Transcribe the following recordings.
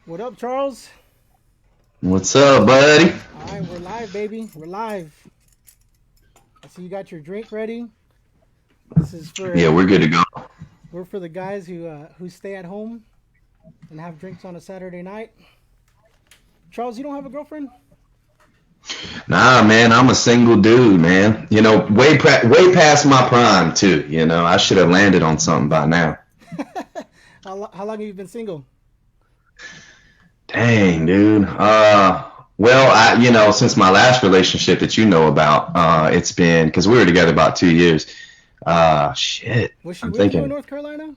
What up, Charles? What's up, buddy? All right, we're live, baby. We're live. I see you got your drink ready. This is for Yeah, we're good to go. we're for the guys who stay at home and have drinks on a Saturday night. Charles, you don't have a girlfriend? Nah, man, I'm a single dude, man. Way past my prime too. I should have landed on something by now. How long have you been single? Dang, dude. Well, since my last relationship that you know about, it's been because we were together about 2 years. Shit. Was she I'm with you in thinking North Carolina?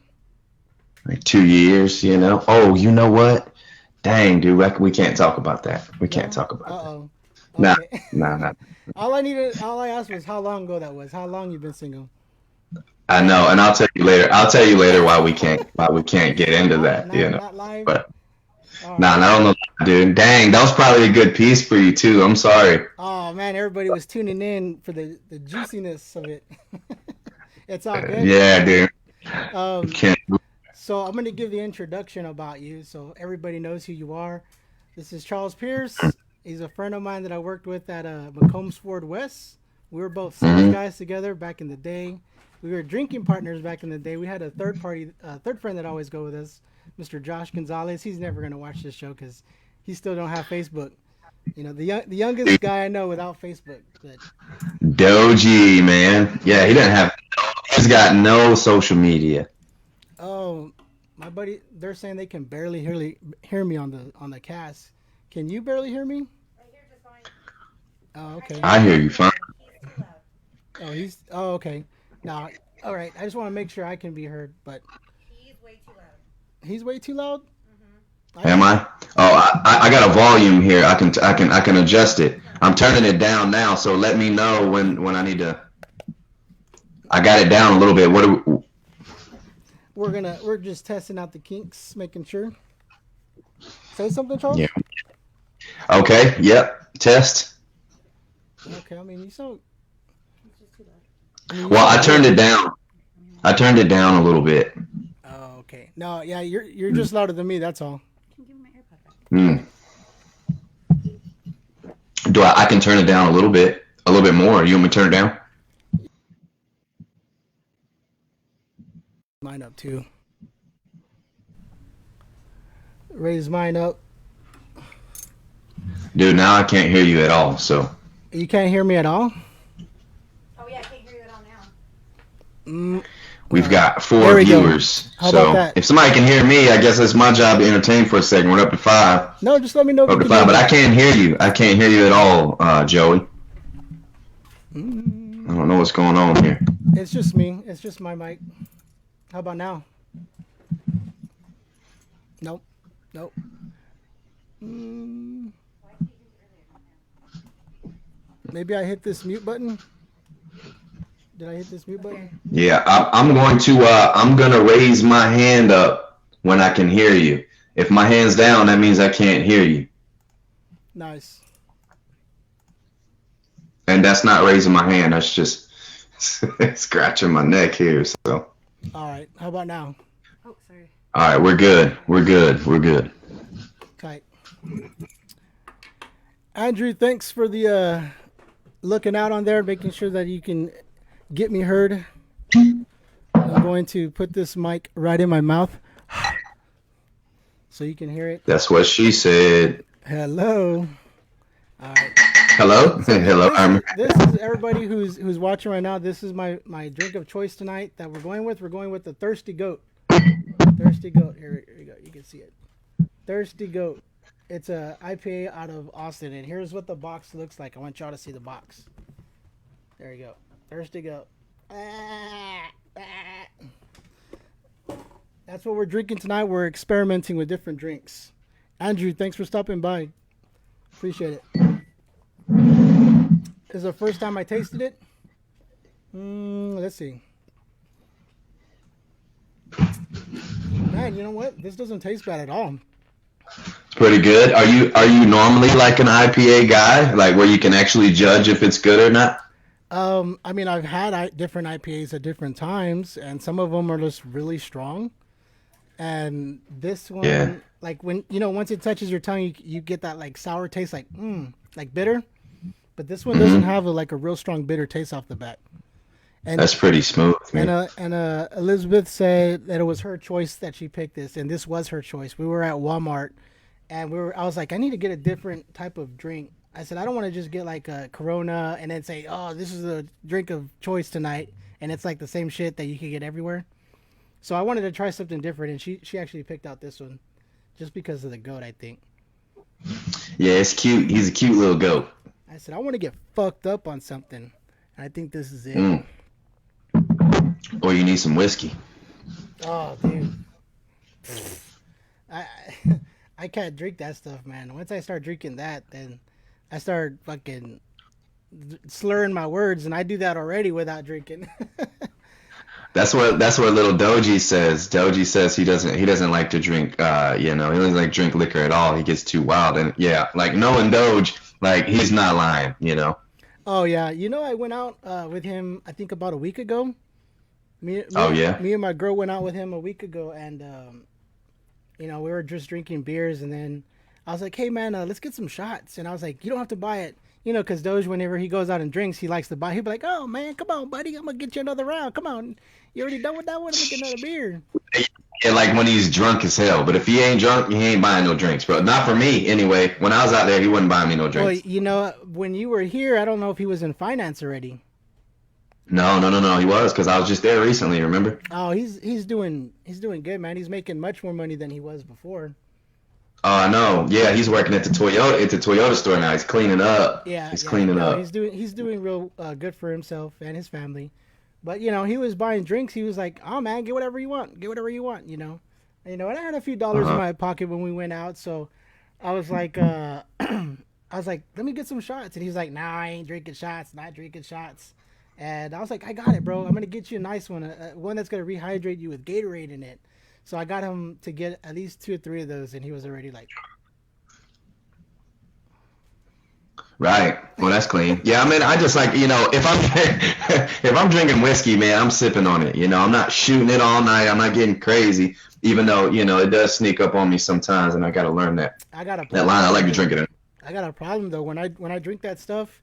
like 2 years. Oh, you know what? Dang, dude, we can't talk about that. We can't No. talk Uh about that. oh. Nah, Okay. nah, nah. All I asked was how long ago that was. How long you been single? I Right know, now? and I'll tell you later. I'll tell you later why we can't get into Not that. not not live. But All nah, right. not on the dude. Dang, that was probably a good piece for you too. I'm sorry. Oh man, everybody was tuning in for the juiciness of it. It's all good. Yeah, dude. Um, Can't. so I'm gonna give the introduction about you, so everybody knows who you are. This is Charles Pierce. He's a friend of mine that I worked with at McCombs Ford West. We were both sales Hmm. guys together back in the day. We were drinking partners back in the day. We had a third friend that always go with us, Mr. Josh Gonzalez. He's never gonna watch this show because he still don't have Facebook. The youngest guy I know without Facebook. But Doji, man. Yeah, he doesn't have. He's got no social media. oh, my buddy, they're saying they can barely hear me on the cast. Can you barely hear me? Oh, okay. I hear you fine. Oh, okay. Now, all right. I just want to make sure I can be heard, but he's way too loud. I Am can. I? Oh, I got a volume here. I can adjust it. I'm turning it down now, so let me know when I need to. I got it down a little bit. We're just testing out the kinks, making sure. Say something, Yeah. Charles. Okay. Yep. Test. Okay. I mean, you Well, I sound turned good. it down. I turned it down a little bit. Oh, okay. No, yeah, you're just louder than me. That's all. Hmm. I can turn it down a little bit more. You want me to turn it down? Mine up too. Raise mine up. Dude, now I can't hear you at all. So You can't hear me at all. Mm, all we've right. got There four we go. viewers. How about So that? if somebody can hear me, I guess it's my job to entertain for a second. We're up to five. No, just let me know if Up you to can hear five, but me. I can't hear you. I can't hear you at all, Joey. I Mm, don't know what's going on here. it's just me. It's just my mic. How about now? Nope. Nope. Mm, maybe I hit this mute button. Did I hit this mute button? Yeah, I'm going to. I'm gonna raise my hand up when I can hear you. If my hand's down, that means I can't hear you, Nice. and that's not raising my hand. That's just scratching my neck here. So, All right. How about now? all right, we're good. We're good. We're good. Tight. Andrew, thanks for the looking out on there, making sure that you can get me heard. I'm going to put this mic right in my mouth so you can hear it. That's what she said. Hello. All right. Hello, So hello. this is everybody who's watching right now. This is my drink of choice tonight that we're going with. We're going with the Thirsty Goat. Thirsty Goat. Here you go. You can see it. Thirsty Goat. It's a IPA out of Austin, and here's what the box looks like. I want y'all to see the box. There you go. Thirsty Goat. That's what we're drinking tonight. We're experimenting with different drinks. Andrew, thanks for stopping by. Appreciate it. This is the first time I tasted it. Let's see. Man, you know what? This doesn't taste bad at all. It's pretty good. Are you normally like an IPA guy, like where you can actually judge if it's good or not? I mean, I've had different IPAs at different times, and some of them are just really strong. And this Yeah. one, like when once it touches your tongue, you get that like sour taste, like bitter. But this one doesn't Hmm. have like a real strong bitter taste off the bat. And That's pretty smooth, man. Elizabeth said that it was her choice that she picked this, and this was her choice. We were at Walmart, and I was like, I need to get a different type of drink. I said I don't want to just get like a Corona and then say, oh, this is a drink of choice tonight, and it's like the same shit that you can get everywhere. So I wanted to try something different, and she actually picked out this one just because of the goat, I think. Yeah, it's cute. He's a cute little goat. I said I want to get fucked up on something, and I think this is it. Mm. Or you need some whiskey. Oh, dude, I I can't drink that stuff, man. Once I start drinking that, then I start fucking slurring my words, and I do that already without drinking. That's what little Doji says. Doji says he doesn't like to drink he doesn't like drink liquor at all. He gets too wild. And yeah, like knowing Doge, like he's not lying. Oh yeah, I went out with him. I think about a week ago. Me, Oh me, yeah. me and my girl went out with him a week ago, and we were just drinking beers, and then I was like, "Hey man, let's get some shots." And I was like, "You don't have to buy it, because Doge, whenever he goes out and drinks, he likes to buy. He'd be like, "Oh man, come on, buddy, I'm gonna get you another round. Come on, you already done with that one? Let me get another beer." Yeah, like when he's drunk as hell. But if he ain't drunk, he ain't buying no drinks, bro. Not for me, anyway. When I was out there, he wasn't buying me no Well, drinks. when you were here, I don't know if he was in finance already. No, no, no, no. He was because I was just there recently. Remember? Oh, he's doing good, man. He's making much more money than he was before. Oh, I know. Yeah, he's working at the Toyota store now. He's cleaning up. Yeah, He's yeah, cleaning no, up. he's doing real good for himself and his family. But he was buying drinks. He was like, "Oh man, get whatever you want. Get whatever you want." And I had a few Uh dollars in huh. my pocket when we went out, so I was like, I was like, "Let me get some shots." And he's like, "Nah, I ain't drinking shots. Not drinking shots." And I was like, "I got it, bro. I'm gonna get you a nice one, one that's gonna rehydrate you with Gatorade in it." So I got him to get at least two or three of those, and he was already like, Right. Well, that's clean. Yeah, I mean, I just like if I'm if I'm drinking whiskey, man, I'm sipping on it. I'm not shooting it all night. I'm not getting crazy, even though it does sneak up on me sometimes, and I got to learn that "I got a that line. I like problem to drink though. it in. I got a problem though. When I drink that stuff,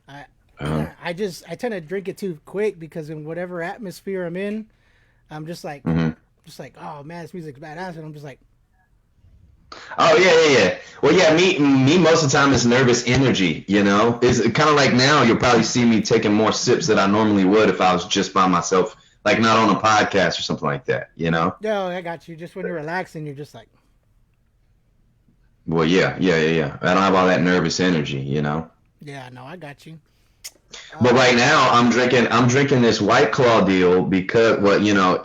I Uh, I tend to drink it too quick because in whatever atmosphere I'm in, I'm hmm. just like, oh man, this music's badass, and I'm just like, Oh yeah, yeah, yeah. Well, yeah, me most of the time is nervous energy. It's kind of like now you'll probably see me taking more sips than I normally would if I was just by myself, like not on a podcast or something like that. yo, I got you. Just when you're relaxing, you're just like, Well, yeah, yeah, yeah, yeah. I don't have all that nervous energy. yeah, no, I got you. But Uh, right now I'm drinking this White Claw deal because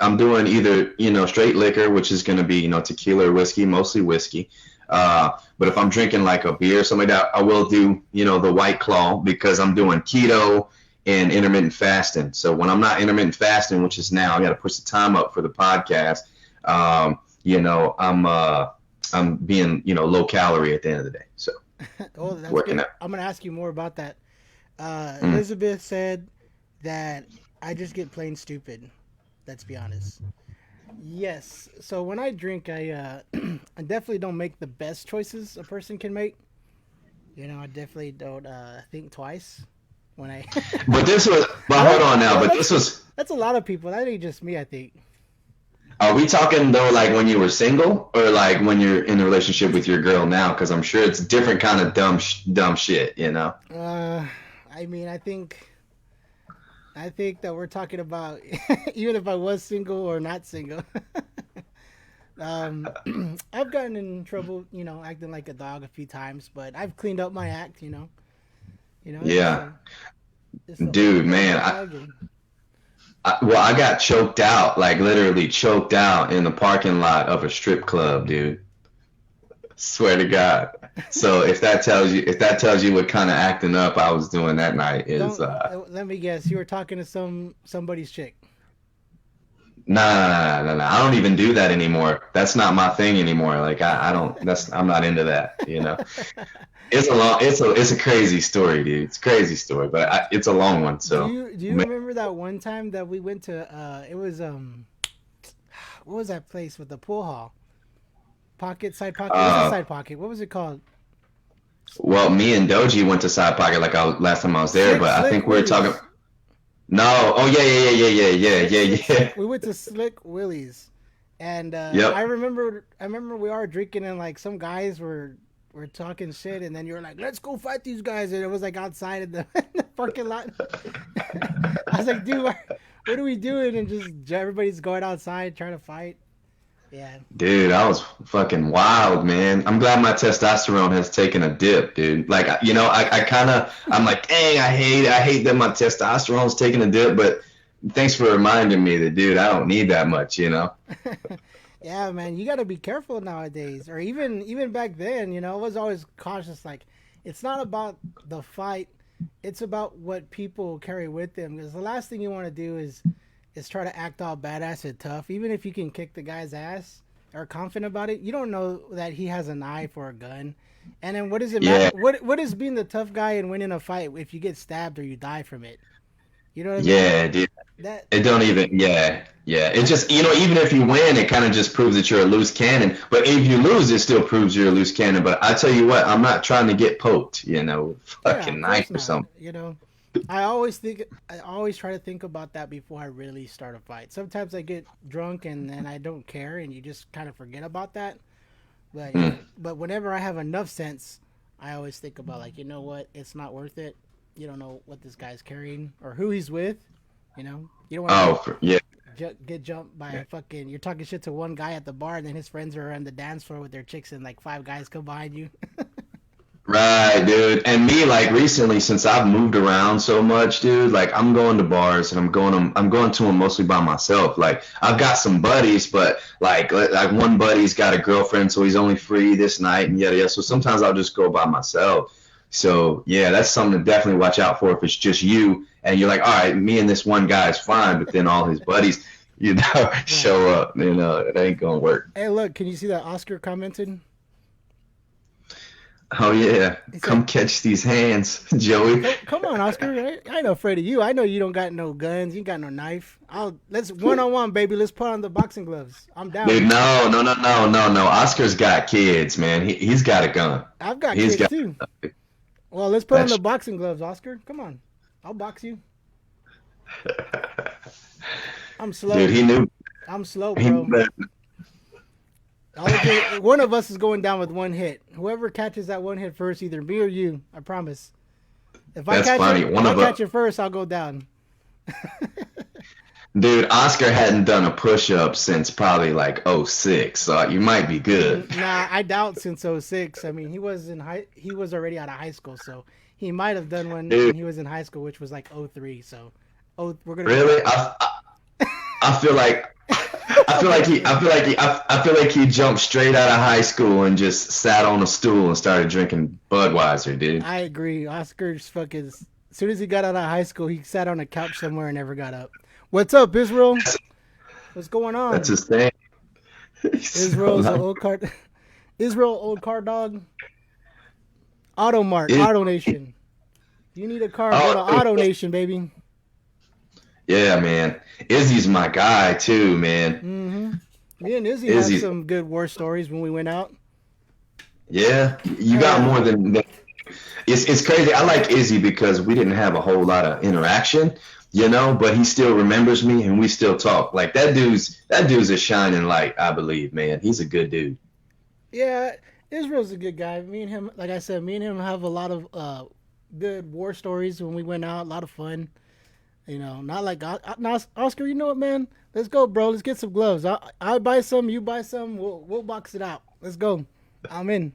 I'm doing either straight liquor, which is going to be tequila or whiskey, mostly whiskey. But if I'm drinking like a beer or something like that, I will do the White Claw because I'm doing keto and intermittent fasting. So when I'm not intermittent fasting, which is now, I got to push the time up for the podcast. I'm being low calorie at the end of the day. So oh, that's working good. out. I'm gonna ask you more about that. Mm. Elizabeth said that I just get plain stupid. Let's be honest. Yes. So when I drink, I definitely don't make the best choices a person can make. I definitely don't think twice when I. But hold on now. Well, But this was. that's a lot of people. That ain't just me. I think. Are we talking though, like when you were single, or like when you're in a relationship with your girl now? Because I'm sure it's different kind of dumb shit. Uh, I mean, I think that we're talking about even if I was single or not single. um, I've gotten in trouble, acting like a dog a few times, but I've cleaned up my act. Just Yeah, just a dude, old man. dog, and Well, I got choked out, like literally choked out in the parking lot of a strip club, dude. Swear to God. So if that tells you what kind of acting up I was doing that night is don't let me guess. You were talking to somebody's chick. nah, nah, nah, nah, nah. I don't even do that anymore. That's not my thing anymore. Like I don't. I'm not into that. It's a crazy story, dude. It's a crazy story, but it's a long one. Do So you do you remember that one time that we went to? It was what was that place with the pool hall? Pocket, side pocket. It wasn't Uh, side pocket. What was it called? well, me and Doji went to Side Pocket like last time I was there, but I Slick think we were talking. Willies. No. Oh yeah, yeah, yeah, yeah, yeah, yeah, yeah, yeah. We went to Slick Willie's, and I Yep. remember we are drinking and like some guys were talking shit, and then you were like, "Let's go fight these guys," and it was like outside in the, in the parking lot. I was like, "Dude, what are we doing?" And just everybody's going outside trying to fight. Yeah, Dude, I was fucking wild, man. I'm glad my testosterone has taken a dip, dude. Like, I kind of, I'm like, dang, I hate that my testosterone's taking a dip, but thanks for reminding me that, dude, I don't need that much. yeah, man, you got to be careful nowadays, or even back then. I was always cautious. Like, it's not about the fight; it's about what people carry with them. Because the last thing you want to do is try to act all badass and tough. Even if you can kick the guy's ass or confident about it, you don't know that he has a knife or a gun. And then what does it matter? Yeah, What is being the tough guy and winning a fight if you get stabbed or you die from it? You know what I mean? yeah, dude. That It don't even, yeah, yeah. It just, even if you win, it kind of just proves that you're a loose cannon. But if you lose, it still proves you're a loose cannon. But I tell you what, I'm not trying to get poked, with a yeah, fucking of knife course or not. something. I always try to think about that before I really start a fight. Sometimes I get drunk and I don't care and you just kind of forget about that. But Mm. but whenever I have enough sense, I always think about like, you know what, it's not worth it. You don't know what this guy's carrying or who he's with. You don't want to Oh, yeah. get jumped by a fucking. You're talking shit to one guy at the bar, and then his friends are on the dance floor with their chicks, and like five guys come behind you. Right, dude. And me, like recently, since I've moved around so much, dude, like I'm going to bars and I'm going to them mostly by myself. Like I've got some buddies, but like one buddy's got a girlfriend, so he's only free this night and yada yada. So sometimes I'll just go by myself. So yeah, that's something to definitely watch out for if it's just you and you're like, all right, me and this one guy is fine, but then all his buddies, Yeah. show up. It ain't gonna work. Hey, look, can you see that Oscar commented? Oh yeah, He said, come catch these hands, Joey. Come on, Oscar. I ain't afraid of you. I know you don't got no guns. You ain't got no knife. Let's one on one, baby. Let's put on the boxing gloves. I'm Dude, down. no, no, no, no, no, no. Oscar's got kids, man. He's got a gun. I've got He's kids got too. Well, let's put on the that's boxing gloves, Oscar. Come on. I'll box you. I'm dude. slow. I'm slow, He knew bro. that. One of us is going down with one hit. Whoever catches that one hit first, either me or you. I promise. If I That's catch funny. it, if One I of us, catch it first, I'll go down. dude. Oscar hadn't done a push up since probably like '06, so you might be good. Nah, I doubt since '06. I mean, he was already out of high school, so he might have done one when Dude, he was in high school, which was like '03. So, we're gonna go really? with I feel like I feel like he jumped straight out of high school and just sat on a stool and started drinking Budweiser, dude. I agree. Oscar's fucking. As soon as he got out of high school, he sat on a couch somewhere and never got up. What's up, Israel? That's, What's going that's on? his thing. So Israel's an like, old card. Israel, old car dog. Auto Mart, it, Auto Nation. You need a car, go to oh, Auto Nation, baby. yeah, man. Izzy's my guy too, man. Mm-hmm. Me and Izzy had Izzy, some good war stories when we went out. yeah, you got Yeah. more than. It's crazy. I like Izzy because we didn't have a whole lot of interaction, but he still remembers me and we still talk. Like that dude's a shining light, I believe, man. He's a good dude. Yeah, Israel's a good guy. Me and him, like I said, me and him have a lot of good war stories when we went out. A lot of fun. Not like now, Oscar. You know what, man? Let's go, bro. Let's get some gloves. I buy some. You buy some. We'll box it out. Let's go. I'm in.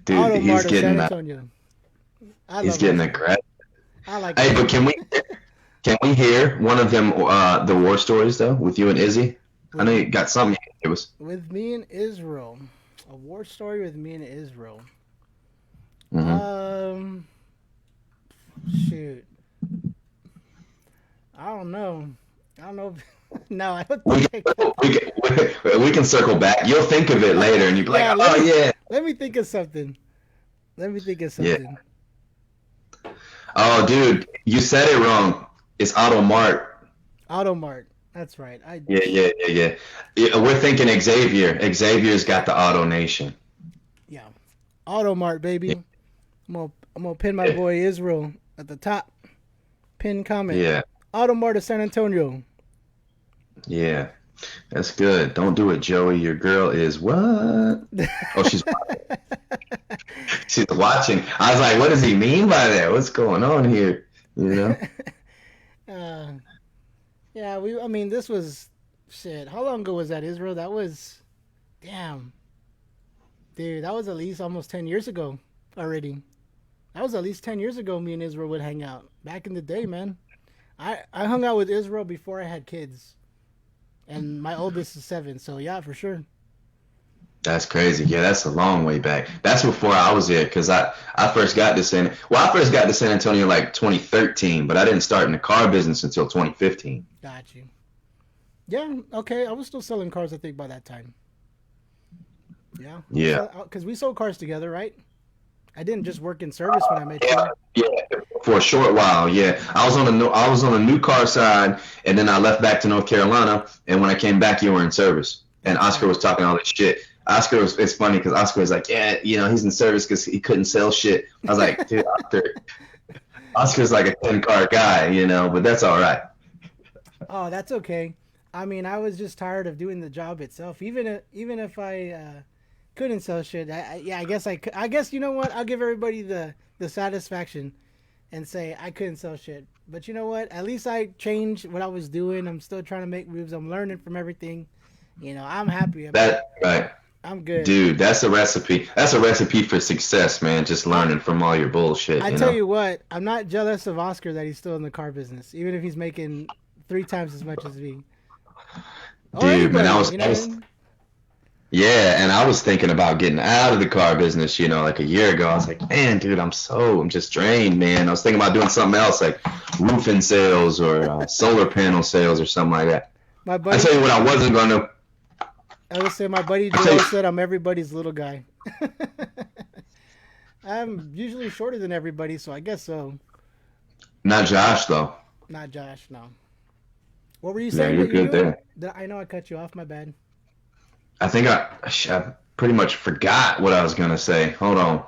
Dude, Auto he's Mart of San getting Antonio. I he's love getting Oscar. aggressive. I like Hey, but Oscar. can we hear one of them the war stories though with you and Izzy? I know With you got something. It was. with me and Israel, a war story with me and Israel. Hmm. Um, shoot, I don't know. I don't know. No, I don't We think I got. can, we can circle back. You'll think of it later, and you'll be like, Yeah, oh yeah, let me think of something. Let me think of yeah. something. Oh, dude, you said it wrong. It's Auto Mart. Automart. That's right. Yeah, we're thinking Xavier. Xavier's got the Auto Nation. Yeah. Automart, baby. I'm gonna pin my boy Israel at the top. Pin comment. Yeah, Automart of San Antonio. yeah. That's good. Don't do it, Joey. Your girl is what? Oh, she's watching. I was like, what does he mean by that? What's going on here? You know? uh, yeah, I mean, this was shit. How long ago was that, Israel? That was, damn, dude. That was at least almost 10 years ago already. That was at least 10 years ago. Me and Israel would hang out back in the day, man. I hung out with Israel before I had kids, and my oldest is 7. So yeah, for sure. That's crazy. Yeah, that's a long way back. That's before I was there because I first got to I first got to San Antonio like 2013, but I didn't start in the car business until 2015. Got you. Yeah. Okay. I was still selling cars, I think, by that time. Yeah. Yeah. Because we sold cars together, right? I didn't just work in service when I met Yeah, you. yeah, for a short while. Yeah, I was on the new car side, and then I left back to North Carolina. And when I came back, you were in service, and That's Oscar right. was talking all this shit. It's funny because Oscar was like, yeah, he's in service because he couldn't sell shit. I was like, dude, Oscar's like a 10 car guy, but that's all right. Oh, that's okay. I mean, I was just tired of doing the job itself. Even if I couldn't sell shit, yeah, I guess I could. I guess you know what? I'll give everybody the satisfaction and say I couldn't sell shit. But you know what? At least I changed what I was doing. I'm still trying to make moves. I'm learning from everything. I'm happy. That right. I'm good. Dude, that's a recipe. That's a recipe for success, man. Just I, learning from all your bullshit, I tell you what, I'm not jealous of Oscar that he's still in the car business, even if he's making 3 times as much as me. Or Dude, man, anybody, you know what I mean? yeah, and I was thinking about getting out of the car business, like a year ago. I was like, man, dude, I'm just drained, man. I was thinking about doing something else, like roofing sales or solar panel sales or something like that. My I buddy, tell you what, I wasn't gonna. I would say my buddy I tell Joel you, said I'm everybody's little guy. I'm usually shorter than everybody, so I guess so. not Josh though. Not Josh, no. What were you Yeah, saying you're that you're good doing? there. I know I cut you off. My bad. I think I pretty much forgot what I was gonna say. Hold on.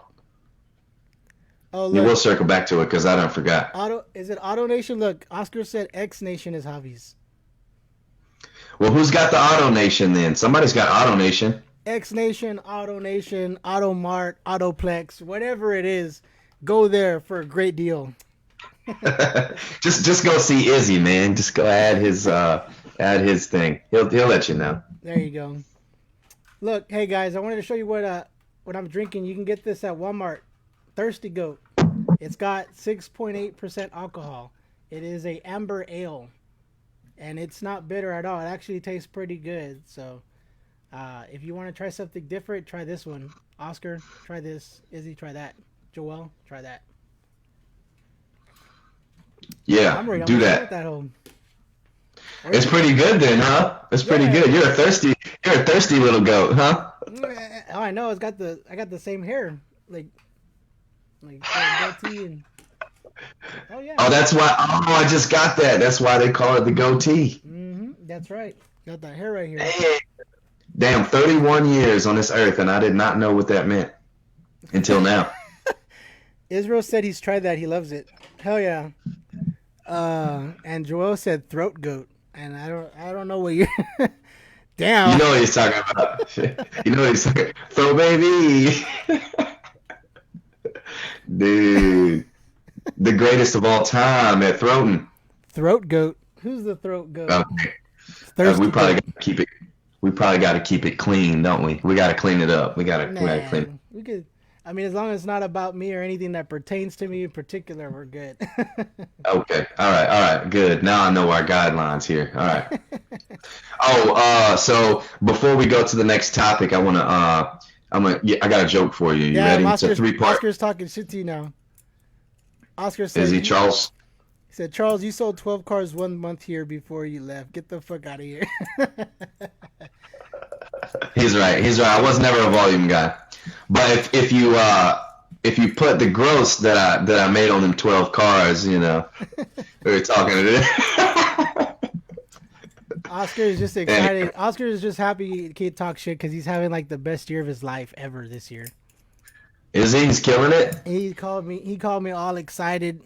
Oh You will look, circle back to it because I don't forgot. is it Auto Nation? Look, Oscar said X Nation is Javi's. Well, who's got the Auto Nation then? Somebody's got Auto Nation. X Nation, Auto Nation, Auto Mart, Autoplex, whatever it is, go there for a great deal. just go see Izzy, man. Just go add his thing. He'll let you know. There you go. Look, hey guys, I wanted to show you what I'm drinking. You can get this at Walmart. Thirsty Goat. It's got 6.8% alcohol. It is a amber ale, and it's not bitter at all. It actually tastes pretty good. So, if you want to try something different, try this one. Oscar, try this. Izzy, try that. Joel, try that. Yeah, I'm ready. I'm do gonna sit with that. that home. It's pretty good then, huh? It's pretty Yeah. good. You're a thirsty little goat, huh? Oh, I know. I got the same hair, like goatee and. Oh yeah. Oh, that's why. Oh, I just got that. That's why they call it the goatee. That's right. Got that hair right here. Hey, damn, 31 years on this earth, and I did not know what that meant until now. Israel said he's tried that. He loves it. Hell yeah. And Joel said throat goat, and I don't know what you. You Damn. know what he's talking about. You know what he's talking. Throw baby, dude, the greatest of all time at throating. Throat goat. Who's the throat goat? Okay. Thirsty We probably goat. got to keep it. We probably got to keep it clean, don't we? We got to clean it up. We got to clean it. Nah, we could. I mean, as long as it's not about me or anything that pertains to me in particular, we're good. Okay. All right. Good. Now I know our guidelines here. All right. So before we go to the next topic, I got a joke for you. You Yeah, ready? It's a three-part. Oscar's talking shit to you now. Oscar Is said, he Charles? he said, Charles, you sold 12 cars 1 month here before you left. Get the fuck out of here. He's right. I was never a volume guy. But if you put the gross that I made on them 12 cars, we were talking to Oscar is just excited. Oscar is just happy he can't talk shit because he's having like the best year of his life ever this year. Is he? He's killing it. He called me. He called me all excited.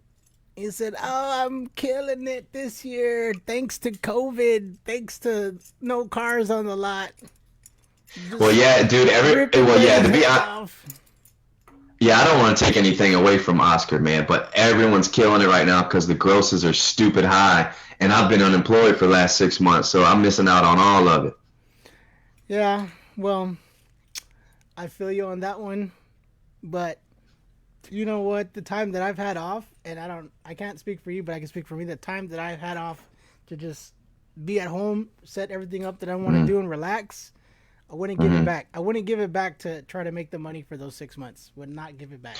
He said, "Oh, I'm killing it this year, thanks to COVID, thanks to no cars on the lot." Well, yeah, dude. To be honest, yeah, I don't want to take anything away from Oscar, man, but everyone's killing it right now because the grosses are stupid high, and I've been unemployed for the last 6 months, so I'm missing out on all of it. Yeah, well, I feel you on that one, but you know what? The time that I've had off, and I can't speak for you, but I can speak for me. The time that I've had off to just be at home, set everything up that I want to do, and relax. I wouldn't give it back. I wouldn't give it back to try to make the money for those 6 months. Would not give it back.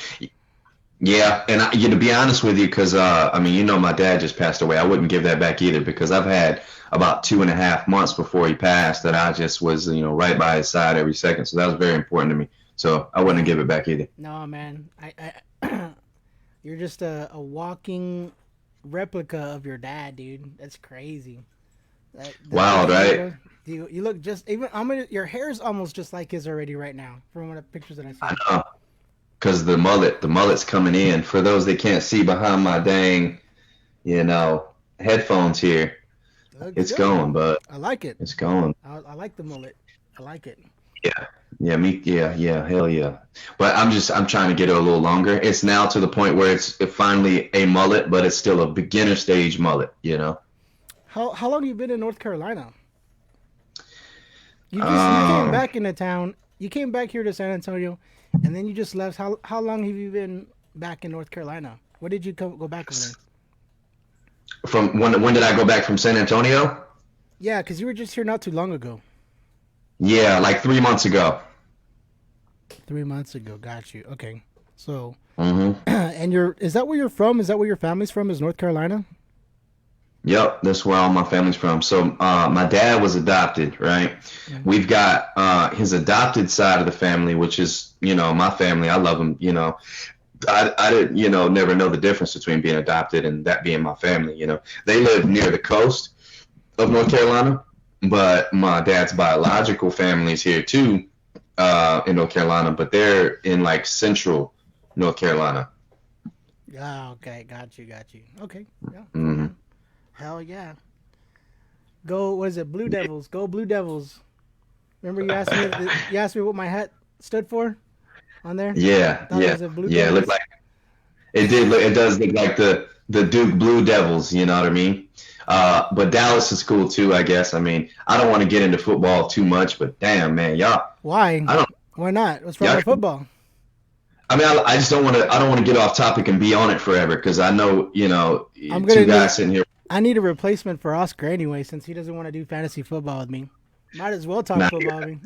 Yeah, and to be honest with you, because I mean, my dad just passed away. I wouldn't give that back either because I've had about 2.5 months before he passed that I just was, right by his side every second. So that was very important to me. So I wouldn't give it back either. No, man, you're just a walking replica of your dad, dude. That's crazy. Wild, right? You look just even. Your hair's almost just like his already right now from the pictures that I see. I know, because the mullet's coming in. For those that can't see behind my dang, headphones here, it's good. Going, but I like it. It's going. I like the mullet. I like it. Yeah, hell yeah. But I'm trying to get it a little longer. It's now to the point where it's finally a mullet, but it's still a beginner stage mullet. How long have you been in North Carolina? You came back into town. You came back here to San Antonio, and then you just left. How long have you been back in North Carolina? When did you go back over there? From when did I go back from San Antonio? Yeah, because you were just here not too long ago. Yeah, like 3 months ago. 3 months ago, got you. Okay, so and is that where you're from? Is that where your family's from? Is North Carolina? Yep, that's where all my family's from. So my dad was adopted, right? Mm-hmm. We've got his adopted side of the family, which is, my family. I love them, I didn't, never know the difference between being adopted and that being my family, They live near the coast of North Carolina, but my dad's biological family's here too, in North Carolina, but they're in like central North Carolina. Ah, okay, got you. Okay, yeah. Mm-hmm. Hell yeah. Go, what is it? Blue Devils. Go Blue Devils. Remember you asked me what my hat stood for on there? Yeah. It looked like it did. It does look like the Duke Blue Devils. You know what I mean? But Dallas is cool too, I guess. I mean, I don't want to get into football too much, but damn, man, y'all. Why? Why not? What's wrong with football? I mean, I just don't want to. I don't want to get off topic and be on it forever because I know, I'm two guys sitting here. I need a replacement for Oscar anyway, since he doesn't want to do fantasy football with me. Might as well talk football with me.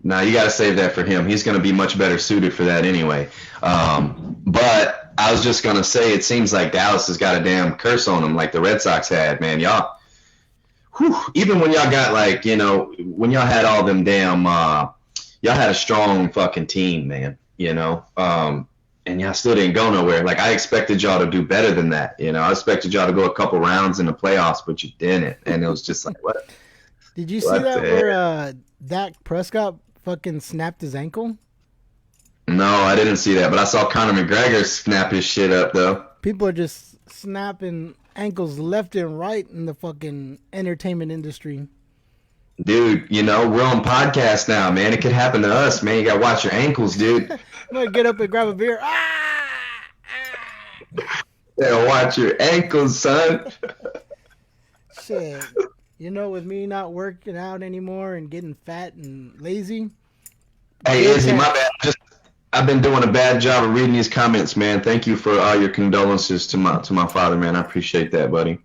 Nah, you got to save that for him. He's going to be much better suited for that anyway. But I was just going to say, it seems like Dallas has got a damn curse on them like the Red Sox had, man. Y'all, even when y'all got like, when y'all had all them damn, y'all had a strong fucking team, man, and y'all still didn't go nowhere. Like, I expected y'all to do better than that. I expected y'all to go a couple rounds in the playoffs, but you didn't. And it was just like, what? Did you see that where Dak Prescott fucking snapped his ankle? No, I didn't see that. But I saw Conor McGregor snap his shit up, though. People are just snapping ankles left and right in the fucking entertainment industry. Dude, we're on podcast now, man. It could happen to us, man. You got to watch your ankles, dude. I'm going to get up and grab a beer. Yeah, watch your ankles, son. Shit. With me not working out anymore and getting fat and lazy. Hey, Izzy, my bad. I've been doing a bad job of reading these comments, man. Thank you for all your condolences to my father, man. I appreciate that, buddy.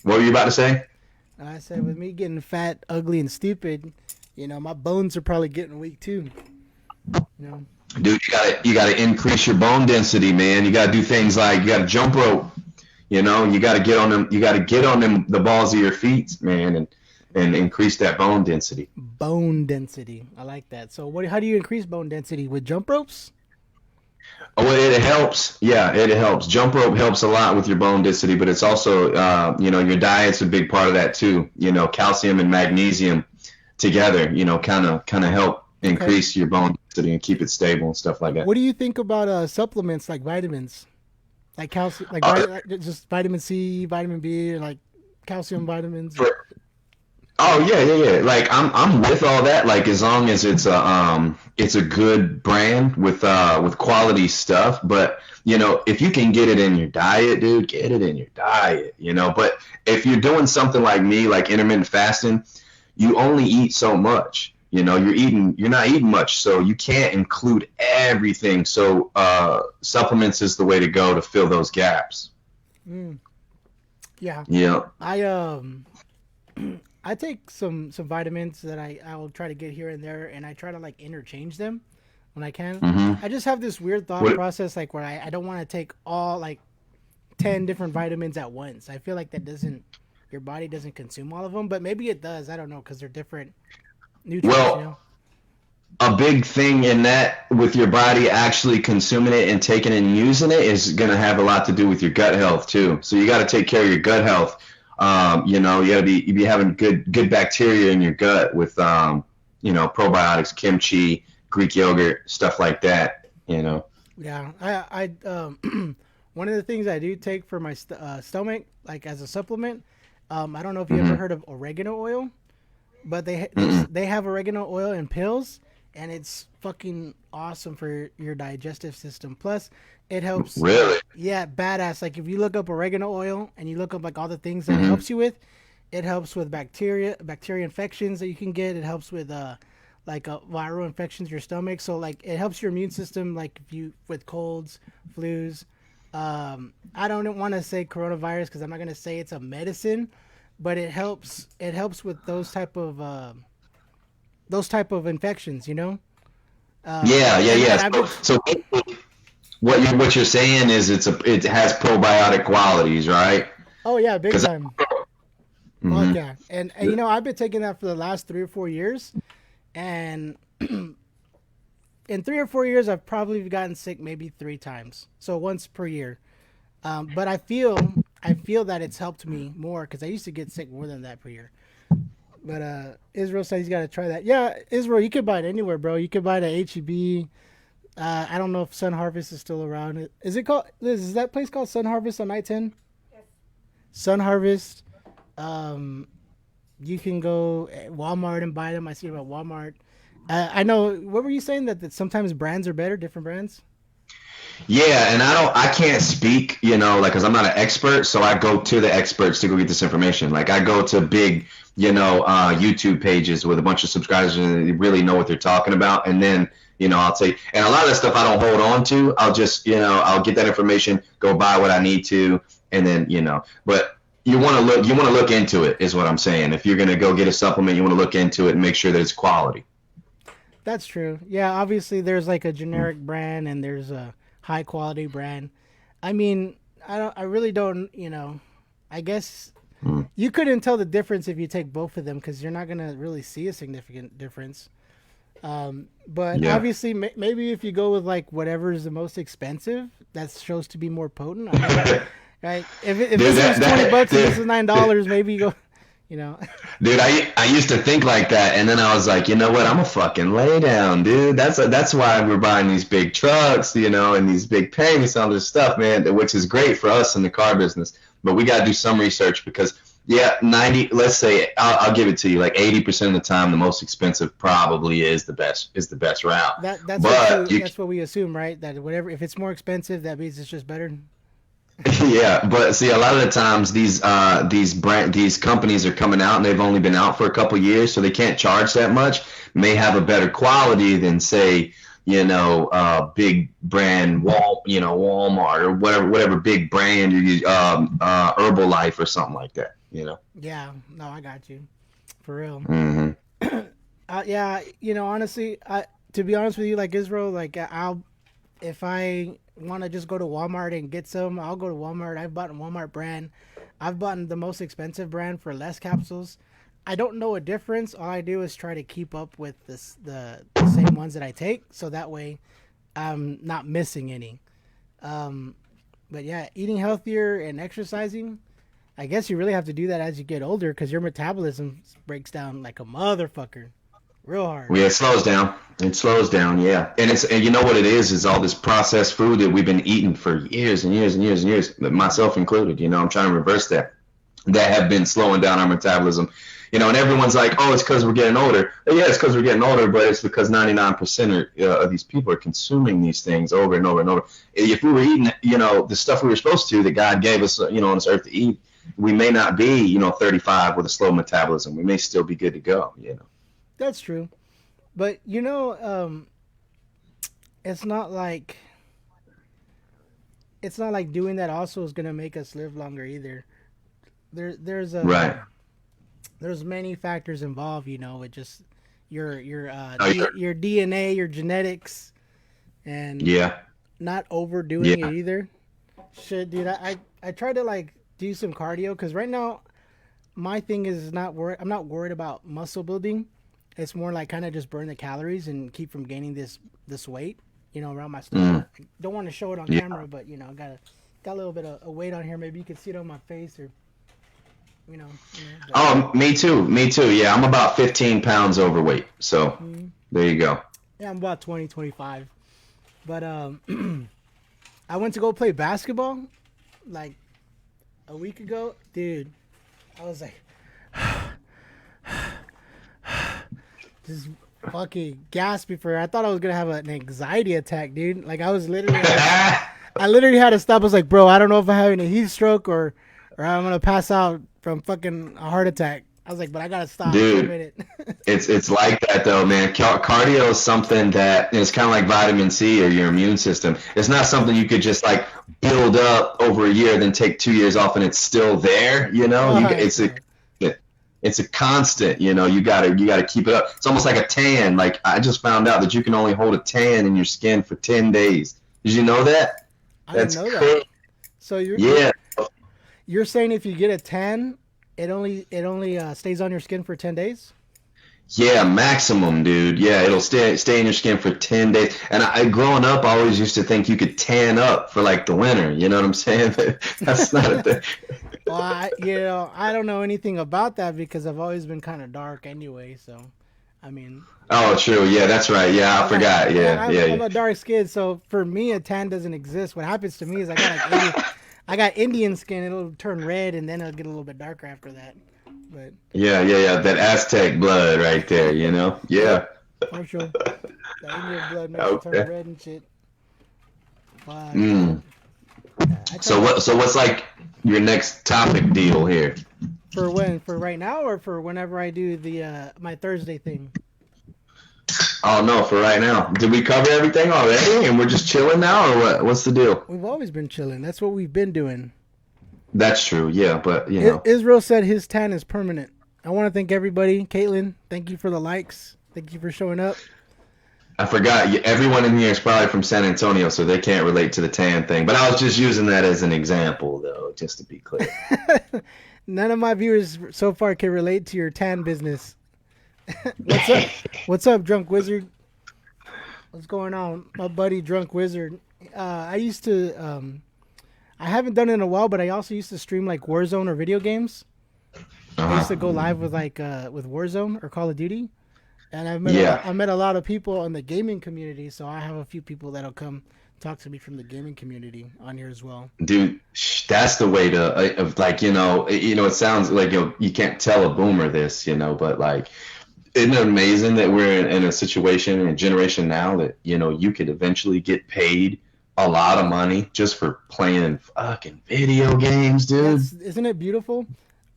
What were you about to say? I said, with me getting fat, ugly, and stupid, my bones are probably getting weak too. Dude, you gotta increase your bone density, man. You gotta do things like you gotta jump rope. You gotta get on them. You gotta get on them the balls of your feet, man, and increase that bone density. Bone density, I like that. So, how do you increase bone density with jump ropes? Oh, it helps. Yeah, it helps. Jump rope helps a lot with your bone density, but it's also, your diet's a big part of that too. Calcium and magnesium together, kind of help Okay. increase your bone density and keep it stable and stuff like that. What do you think about supplements like vitamins, like calcium, Uh, like just vitamin C, vitamin B, like calcium vitamins? for, oh yeah, yeah, yeah. Like I'm with all that. Like as long as it's a good brand with quality stuff. But if you can get it in your diet, dude, get it in your diet. But if you're doing something like me, like intermittent fasting, you only eat so much. You're not eating much, so you can't include everything. So supplements is the way to go to fill those gaps. Mm, yeah, Yeah. I I take some vitamins that I will try to get here and there, and I try to like interchange them when I can. Mm-hmm. I just have this weird thought What? process, like where I don't want to take all like 10 different vitamins at once. I feel like that doesn't your body doesn't consume all of them, but maybe it does. I don't know because they're different nutrients, you Well, know. a big thing in that with your body actually consuming it and taking it and using it is going to have a lot to do with your gut health too. So you got to take care of your gut health. You got to be having good bacteria in your gut with probiotics, kimchi, Greek yogurt, stuff like that. Yeah, one of the things I do take for my stomach, like as a supplement, I don't know if you ever Mm-hmm. heard of oregano oil, but Mm-mm. they have oregano oil in pills, and it's fucking awesome for your digestive system. Plus, it helps. Really? Yeah, badass. Like if you look up oregano oil and you look up like all the things that it Mm-hmm. helps you with, it helps with bacteria infections that you can get. It helps with viral infections in your stomach. So like it helps your immune system, like if you with colds, flus. I don't want to say coronavirus because I'm not gonna say it's a medicine, but it helps. It helps with those type of infections. You know. Yeah, yeah, And yeah. I've So, been. so what you're saying is it has probiotic qualities, right? Oh yeah, big Because time. Fuck mm-hmm. yeah. And I've been taking that for the last 3 or 4 years, and in 3 or 4 years, I've probably gotten sick maybe 3 times, so once per year. But I feel that it's helped me more because I used to get sick more than that per year. But Israel said he's got to try that. Yeah, Israel, you could buy it anywhere, bro. You could buy it at HEB. I don't know if Sun Harvest is still around. Is it called? Is that place called Sun Harvest on I-10? Sun Harvest. Um, you can go at Walmart and buy them. I see them at Walmart. I know. What were you saying that sometimes brands are better, different brands? Yeah, and I can't speak, like, because I'm not an expert, so I go to the experts to go get this information. Like, I go to big, YouTube pages with a bunch of subscribers and they really know what they're talking about, and then, I'll take, and a lot of that stuff I don't hold on to. I'll just, I'll get that information, go buy what I need to, and then, but you want to look into it, is what I'm saying. If you're gonna go get a supplement, you want to look into it and make sure that it's quality. That's true. Yeah, obviously there's like a generic brand and there's a high quality brand. I mean, I don't. I really don't. I guess Mm. you couldn't tell the difference if you take both of them because you're not gonna really see a significant difference. But Yeah. obviously, maybe if you go with like whatever is the most expensive, that shows to be more potent. I don't know. Right? If Dude, this was 20 bucks and this is dude, $9, maybe you go. You know. Dude, I used to think like that, and then I was like, you know what? I'm a fucking lay down, dude. That's why we're buying these big trucks, and these big payments and all this stuff, man. Which is great for us in the car business, but we got to do some research because, yeah, 90. Let's say I'll give it to you, like 80% of the time, the most expensive probably is the best route. But you That's what we assume, right? That whatever if it's more expensive, that means it's just better. Yeah, but see, a lot of the times these companies are coming out and they've only been out for a couple years, so they can't charge that much. May have a better quality than say, big brand Walmart or whatever big brand you use, Herbalife or something like that. Yeah, no, I got you for real. Hmm. Yeah, honestly, to be honest with you, like Israel, like I'll if I want to just go to Walmart and get some, I'll go to Walmart. I've bought a Walmart brand. I've bought the most expensive brand for less capsules. I don't know a difference. All I do is try to keep up with the same ones that I take, so that way I'm not missing any. Um, but yeah, eating healthier and exercising. I guess you really have to do that as you get older because your metabolism breaks down like a motherfucker, real hard. Yeah, it slows down. It slows down, yeah. And you know what it is all this processed food that we've been eating for years and years and years and years, myself included. I'm trying to reverse that. That have been slowing down our metabolism. And everyone's like, oh, it's because we're getting older. Yeah, it's because we're getting older, but it's because 99% of these people are consuming these things over and over and over. If we were eating, the stuff we were supposed to, that God gave us, on this earth to eat, we may not be, 35 with a slow metabolism. We may still be good to go. That's true, but it's not like doing that also is gonna make us live longer either. There's Right. there's many factors involved. It just Oh, your DNA, your genetics, and yeah. not overdoing Yeah. it either. Shit, dude, I try to like do some cardio because right now my thing is not worried. I'm not worried about muscle building. It's more like kind of just burn the calories and keep from gaining this weight. Around my stomach. I don't want to show it on Yeah. camera, but got a little bit of weight on here. Maybe you can see it on my face or but, Oh, me too. Me too. Yeah, I'm about 15 pounds overweight. So there you go. yeah, I'm about 20, 25. But I went to go play basketball like a week ago, dude. I was like, just fucking gasped before. I thought I was gonna have an anxiety attack, dude. Like I was literally, I literally had to stop. I was like, bro, I don't know if I'm having a heat stroke or I'm gonna pass out from fucking a heart attack. I was like, but I gotta stop for a Dude, minute. it's like that though, man. Cardio is something that it's kind of like vitamin C or your immune system. It's not something you could just like build up over a year, then take 2 years off, and it's still there. It's a constant. You gotta keep it up. It's almost like a tan. Like I just found out that you can only hold a tan in your skin for 10 days. Did you know that? I didn't That's know that. crazy. So Yeah. you're saying if you get a tan, it only stays on your skin for 10 days? Yeah, maximum, dude. Yeah, it'll stay in your skin for 10 days. And growing up, I always used to think you could tan up for like the winter. You know what I'm saying? That's not a thing. Well, I don't know anything about that because I've always been kind of dark anyway. So, I mean, Oh, true. Yeah, that's right. Yeah, I forgot. Yeah, yeah, I'm yeah. a dark skin, so for me, a tan doesn't exist. What happens to me is I got Indian skin. It'll turn red, and then it'll get a little bit darker after that. But Yeah, yeah, yeah. That Aztec blood right there, you know? yep, Yeah. for sure, that Indian blood makes it turn Okay. red and shit. Fuck, Mm. dude. I try So to what's like your next topic deal here? for right now or for whenever I do the my Thursday thing. Oh no, for right now. Did we cover everything already and we're just chilling now or what? What's the deal? We've always been chilling. That's what we've been doing. That's true. Yeah, but you know. Israel said his tan is permanent. I want to thank everybody. Caitlin, thank you for the likes. Thank you for showing up. I forgot. Everyone in here is probably from San Antonio, so they can't relate to the tan thing. But I was just using that as an example, though, just to be clear. None of my viewers so far can relate to your tan business. What's up? What's up, Drunk Wizard? What's going on, my buddy, Drunk Wizard? I used to. I haven't done it in a while, but I also used to stream like Warzone or video games. I used Uh-huh. to go live with with Warzone or Call of Duty, and Yeah. I met a lot of people in the gaming community. So I have a few people that'll come talk to me from the gaming community on here as well. Dude, that's the way to like it sounds like you can't tell a boomer this, but like isn't it amazing that we're in a situation and generation now that you could eventually get paid a lot of money just for playing fucking video games, dude? Yes, isn't it beautiful?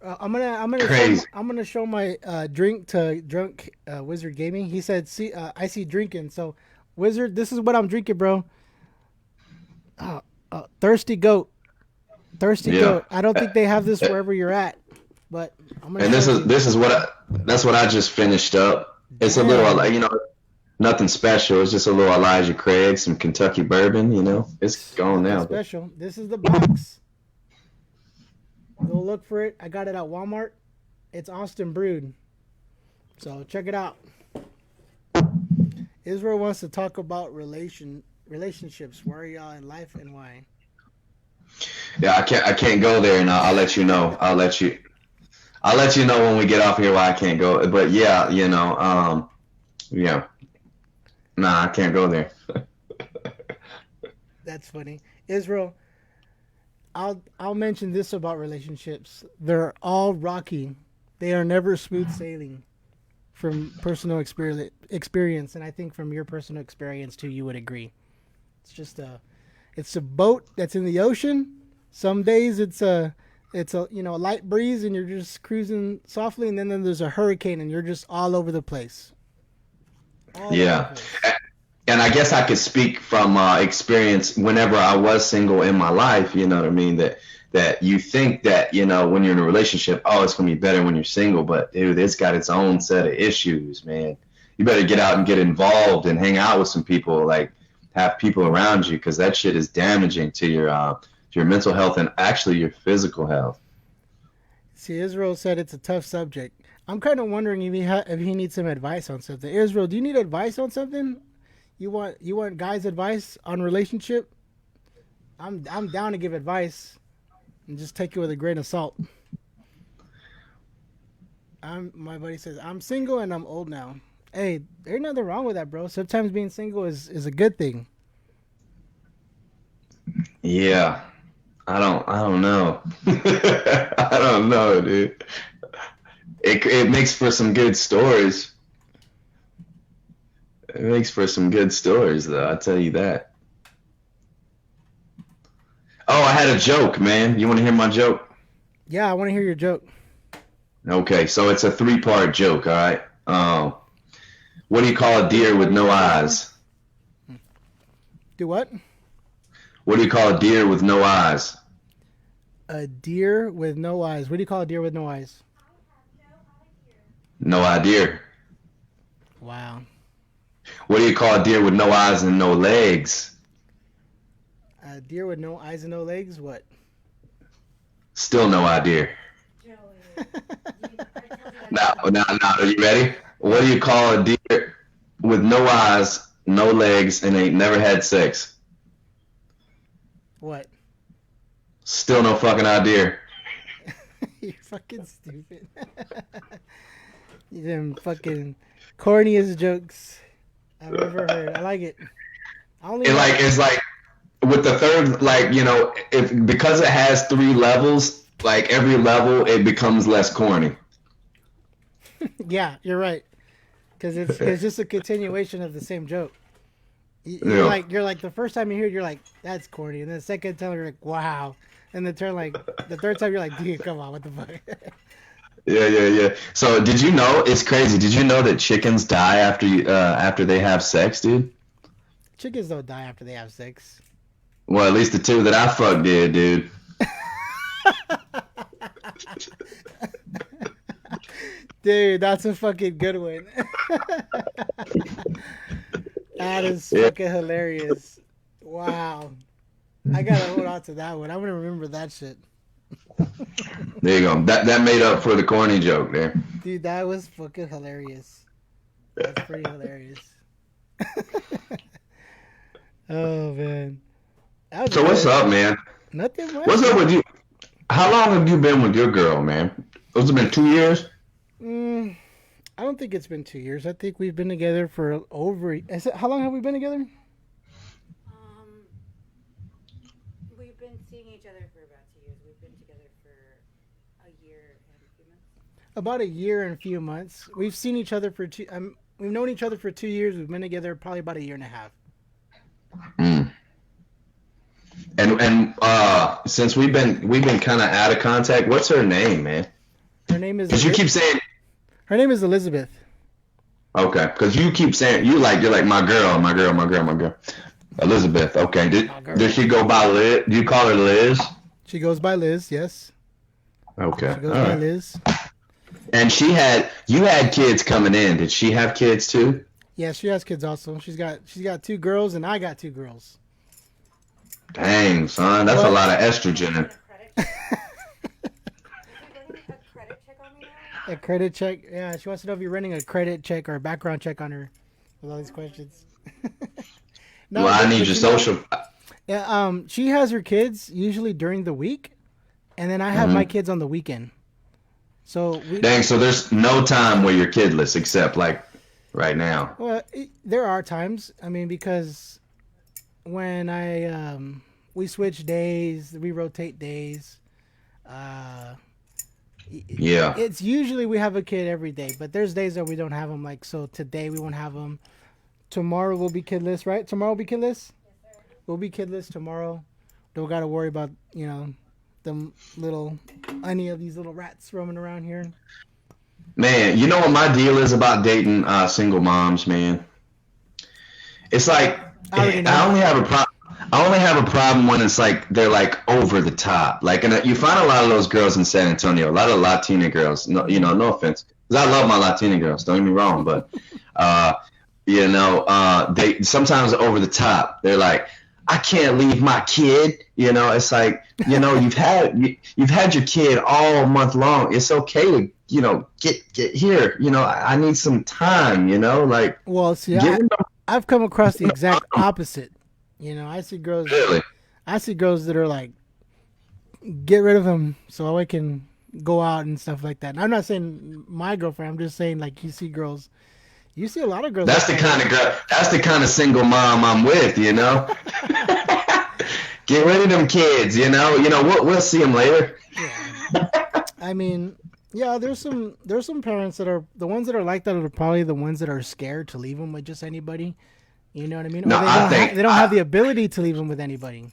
Crazy. I'm gonna show my drink to Drunk Wizard Gaming. He said, "See, I see drinking." So, Wizard, this is what I'm drinking, bro. Thirsty Goat, Thirsty Yeah. Goat. I don't think they have this wherever you're at, but I'm gonna. And this show is you. this is what that's what I just finished up. It's a little, Damn, nothing special. It's just a little Elijah Craig, some Kentucky bourbon. It's gone nothing now. But special. This is the box. Go look for it. I got it at Walmart. It's Austin brewed, so check it out. Israel wants to talk about relationships. Where are y'all in life and why? Yeah, I can't go there, and I'll let you know. I'll let you know when we get off here why I can't go. But yeah, yeah, nah, I can't go there. That's funny. Israel, I'll mention this about relationships. They're all rocky. They are never smooth sailing from personal experience, and I think from your personal experience too, you would agree. It's just it's a boat that's in the ocean. Some days it's a a light breeze and you're just cruising softly, and then there's a hurricane and you're just all over the place, all over the Yeah. place. And I guess I could speak from experience whenever I was single in my life, you know what I mean? That you think that, when you're in a relationship, oh, it's gonna be better when you're single, but dude, it's got its own set of issues, man. You better get out and get involved and hang out with some people, like have people around you, because that shit is damaging to your mental health and actually your physical health. See, Israel said it's a tough subject. I'm kind of wondering if he needs some advice on something. Israel, do you need advice on something? You want guys' advice on relationship? I'm down to give advice and just take it with a grain of salt. My buddy says I'm single and I'm old now. Hey, there's nothing wrong with that, bro. Sometimes being single is a good thing. Yeah, I don't know. I don't know, dude. It makes for some good stories. It makes for some good stories, though. I'll tell you that. Oh, I had a joke, man. You want to hear my joke? Yeah, I want to hear your joke. Okay, so it's a three-part joke, all right? What do you call a deer with no eyes? Do what? What do you call a deer with no eyes? A deer with no eyes. What do you call a deer with no eyes? No idea. Wow. What do you call a deer with no eyes and no legs? A deer with no eyes and no legs? What? Still no idea. Now, are you ready? What do you call a deer with no eyes, no legs, and ain't never had sex? What? Still no fucking idea. You're fucking stupid. You them fucking corniest jokes I've ever heard. I like it. I only It's like with the third, like, if because it has three levels, like every level it becomes less corny. Yeah, you're right. Because it's just a continuation of the same joke. Yeah. You're like the first time you hear it, you're like, that's corny, and then the second time you're like, wow, and the third time you're like, dude, come on, what the fuck? Yeah. So did you know, it's crazy. Did you know that chickens die after they have sex, dude? Chickens don't die after they have sex. Well, at least the two that I fucked did, dude. Dude, that's a fucking good one. That is Yeah. fucking hilarious. Wow. I gotta hold on to that one. I'm gonna remember that shit. There you go. That made up for the corny joke there. Dude, that was fucking hilarious. That's pretty hilarious. Oh man. That was So what's good. up, man? Nothing much. What's up with you? How long have you been with your girl, man? Has it been 2 years? Mm, I don't think it's been 2 years. I think we've been together for how long have we been together? Um, we've been seeing each other for about 2 years. We've been together for a year and a few months. About a year and a few months. We've seen each other for we've known each other for 2 years. We've been together probably about a year and a half. Mm. And since we've been kind of out of contact, what's her name, man? Her name is Because you keep saying Her name is Elizabeth. okay. Because you keep saying you're like my girl, my girl, my girl, my girl. Elizabeth. Okay. My girl. Did she go by Liz? Do you call her Liz? She goes by Liz. Yes, Okay. she goes All by right. Liz. And you had kids coming in. Did she have kids too? Yeah, she has kids also. She's got two girls and I got two girls. Dang, son, that's a What? lot of estrogen. A credit check? Is he running a credit check on me now? A credit check. Yeah, she wants to know if you're running a credit check or a background check on her with all these questions. No, Well, I but need your you know, social. yeah, she has her kids usually during the week, and then I have my Mhm. kids on the weekend. So Dang, so there's no time where you're kidless except like right now. well, there are times. I mean, because when we switch days, we rotate days. Uh, Yeah. it's usually we have a kid every day, but there's days that we don't have them. Like so, today we won't have them. Tomorrow we'll be kidless, right? Tomorrow we'll be kidless. We'll be kidless tomorrow. Don't got to worry about the little any of these little rats roaming around here. Man, you know what my deal is about dating single moms, man? It's like I already I know. only have a problem. I only have a problem when it's like they're like over the top. Like, and you find a lot of those girls in San Antonio, a lot of Latina girls. No, no offense, because I love my Latina girls. Don't get me wrong, but uh, they sometimes over the top. They're like, I can't leave my kid. It's like, you've had your kid all month long. It's okay to get here. I need some time. Like Well, see, give them I've come across the exact opposite. I see girls. really. I see girls that are like, get rid of him so I can go out and stuff like that. And I'm not saying my girlfriend. I'm just saying like you see girls. You see a lot of girls. That's the like kind of girl. That's the kind of single mom I'm with. Get rid of them kids. We'll see them later. Yeah. I mean, yeah. There's some parents that are the ones that are like that are probably the ones that are scared to leave them with just anybody. You know what I mean? No, Or they don't have the ability to leave them with anybody.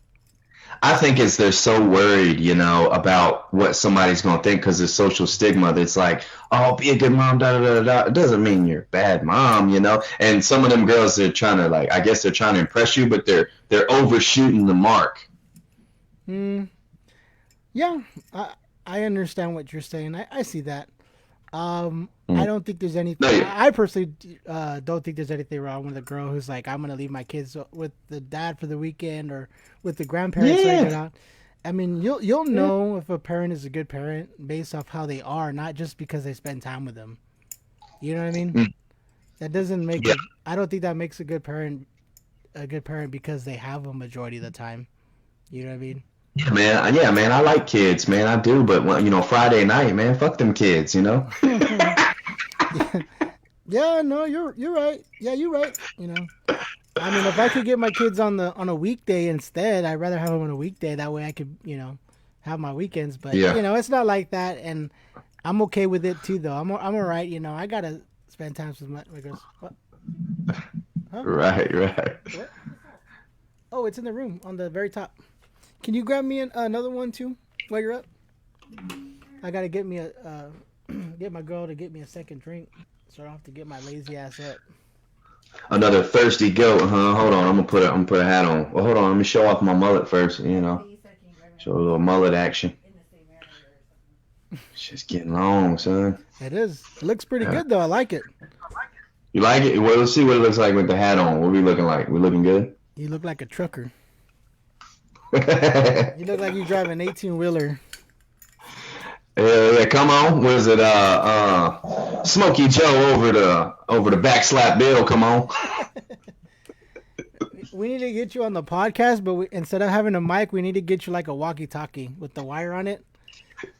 I think it's they're so worried, about what somebody's gonna think because of social stigma. That's like, oh, be a good mom, da da da da. It doesn't mean you're a bad mom. And some of them girls, they're trying to like, I guess they're trying to impress you, but they're overshooting the mark. Mm, yeah, I understand what you're saying. I see that. I don't think there's No, anything. I personally don't think there's anything wrong with a girl who's like, I'm gonna leave my kids with the dad for the weekend or with the grandparents. So I get yeah, out. I mean, you'll know if a parent is a good parent based off how they are, not just because they spend time with them. You know what I mean? Mm, That doesn't make yeah, it. I don't think that makes a good parent because they have a majority of the time. You know what I mean? yeah, man. I like kids, man. I do, but Friday night, man, fuck them kids. Yeah, yeah, no, you're right. Yeah, you're right. I mean, if I could get my kids on a weekday instead, I'd rather have them on a weekday. That way, I could have my weekends. But Yeah, it's not like that, and I'm okay with it too. Though I'm alright. I gotta spend time with my girls. What? Huh? right, right. What? Oh, it's in the room on the very top. Can you grab me another one too while you're up? I gotta get me get my girl to get me a second drink, so I don't have to get my lazy ass up. Another thirsty goat, huh? Hold on, I'm gonna put a hat on. Well, hold on, let me show off my mullet first. He said, can you grab me Show a little mullet action. in the same area or something? It's just getting long, son. It is. It looks pretty Yeah. good though. I like it. You like it? Well, let's see what it looks like with the hat on. What we looking like? We looking good? You look like a trucker. Yeah, You look like you drive an 18-wheeler. yeah, come on. What is it? Smokey Joe over the back slap Bill. Come on. We need to get you on the podcast, but instead of having a mic, we need to get you like a walkie-talkie with the wire on it.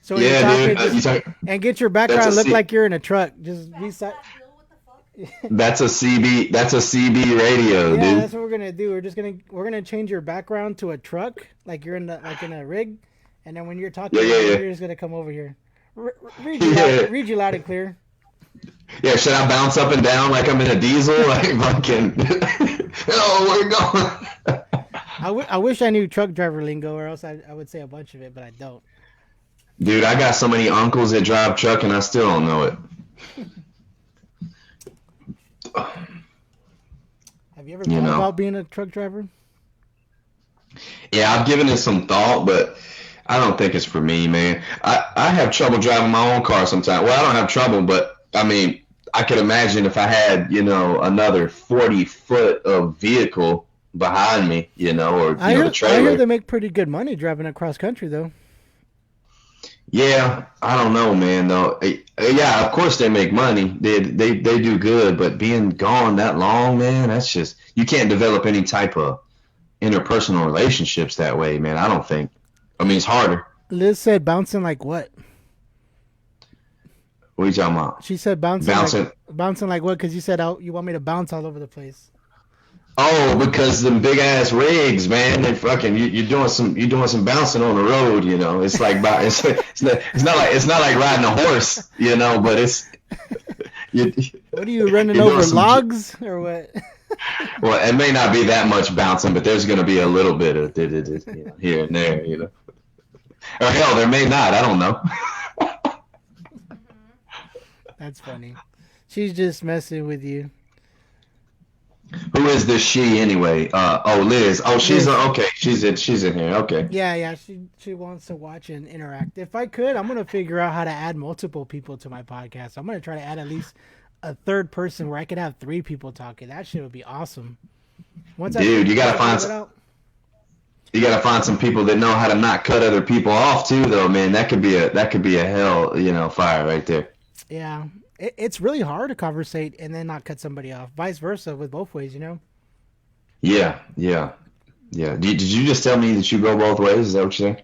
So when you're Yeah, talking, dude. and get your That's background a look C- like you're in a truck. Just be Backslap Bill, what the fuck? that's a CB. That's a CB radio, Yeah, dude. that's what we're gonna do. We're gonna change your background to a truck, like you're in a rig, and then when you're talking, Yeah, yeah, yeah. you're just gonna come over here. Yeah. Read you loud and clear. Yeah, should I bounce up and down like I'm in a diesel? Like fucking. Oh, we're going. I wish I knew truck driver lingo, or else I would say a bunch of it, but I don't. Dude, I got so many uncles that drive truck and I still don't know it. Have you ever You thought know. about being a truck driver? Yeah, I've given it some thought, but I don't think it's for me, man. I have trouble driving my own car sometimes. Well, I don't have trouble, but I mean, I could imagine if I had, another 40 foot of vehicle behind me, or I the hear trailer. they make pretty good money driving across country, though. Yeah, I don't know, man. Though, yeah, of course they make money. They do good, but being gone that long, man, that's just you can't develop any type of interpersonal relationships that way, man. I don't think. I mean, it's harder. Liz said bouncing like what? What are you talking about? She said Bouncing. bouncing like what? Because you said you want me to bounce all over the place. Oh, because them big ass rigs, man. They fucking you're doing some bouncing on the road. You know, it's like it's not like riding a horse. You know, but it's you. What are you running You're doing over some. logs or what? Well, it may not be that much bouncing, but there's going to be a little bit of here and there. You know, or hell, there may not. I don't know. That's funny. She's just messing with you. Who is this she anyway? Oh, Liz. Oh, she's Liz. okay. She's in here. Okay. Yeah. She wants to watch and interact. If I could, I'm gonna figure out how to add multiple people to my podcast. I'm gonna try to add at least a third person where I could have three people talking. That shit would be awesome. Once Dude, you gotta find some people that know how to not cut other people off too, though, man. That could be a hell, fire right there. Yeah, it's really hard to conversate and then not cut somebody off. Vice versa with both ways, you know. Yeah, yeah, yeah. Did you just tell me that you go both ways? Is that what you're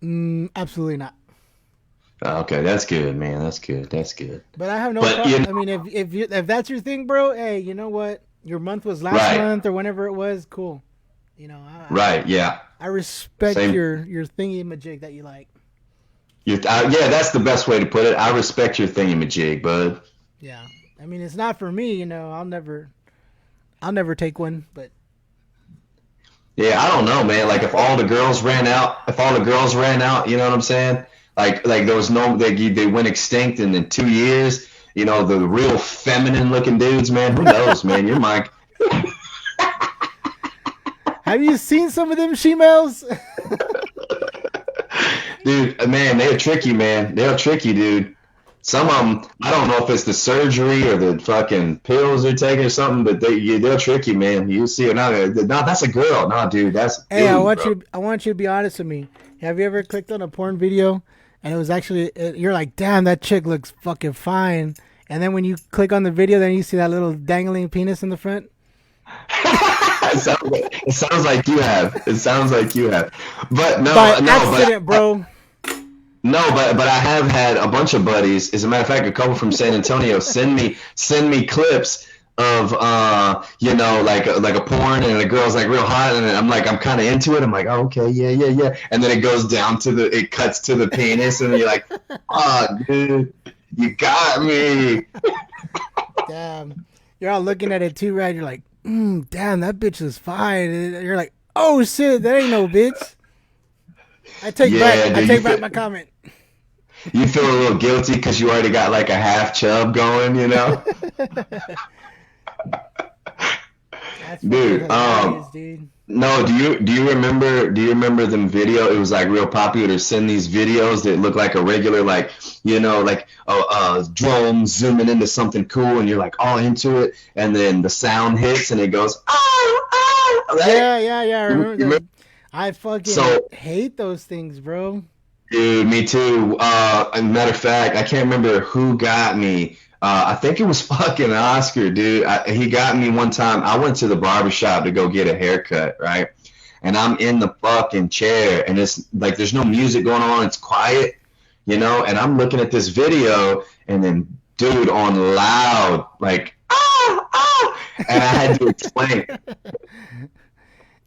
saying? Absolutely not. Okay, that's good, man. That's good. That's good. But I have no But problem. I mean, if that's your thing, bro, hey, you know what? Your month was last right, month or whenever it was, cool. You know, right, yeah. I respect Same. your thingy majig that you like. Yeah, that's the best way to put it. I respect your thingamajig, bud. Yeah, I mean, it's not for me, you know. I'll never take one, but Yeah, I don't know, man. Like if all the girls ran out, you know what I'm saying? Like there was no they went extinct in 2 years. You know, the real feminine looking dudes, man. Who knows, man? Your mind, have you seen some of them shemales? dude, man, they're tricky, man. They're tricky, dude. Some of them, I don't know if it's the surgery or the fucking pills they're taking or something, but they're tricky, man. You see it now. No, that's a girl. No, dude, that's a Hey, dude, bro. I want you to be honest with me. Have you ever clicked on a porn video and it was actually you're like, damn, that chick looks fucking fine, and then when you click on the video, then you see that little dangling penis in the front. It sounds like you have. It sounds like you have. But no, By no, accident, bro. no, but I have had a bunch of buddies. As a matter of fact, a couple from San Antonio send me clips of like a porn and the girl's like real hot and I'm kind of into it. I'm like, oh, okay, yeah, and then it goes down it cuts to the penis and you're like, oh, dude, you got me. Damn, you're all looking at it too, right? You're like, damn, that bitch is fine. And you're like, oh shit, that ain't no bitch. I take back my comment. You feel a little guilty because you already got like a half chub going, you know? That's Dude, hilarious, dude. no, do you remember them video? It was like real popular to send these videos that look like a regular like like a drone zooming into something cool and you're like all into it and then the sound hits and it goes right? Yeah. I remember You that. I fucking So hate those things, bro. dude, me too. As a matter of fact, I can't remember who got me. I think it was fucking Oscar, dude. He got me one time. I went to the barbershop to go get a haircut, right? And I'm in the fucking chair, and it's like there's no music going on. It's quiet, and I'm looking at this video, and then dude on loud, like, and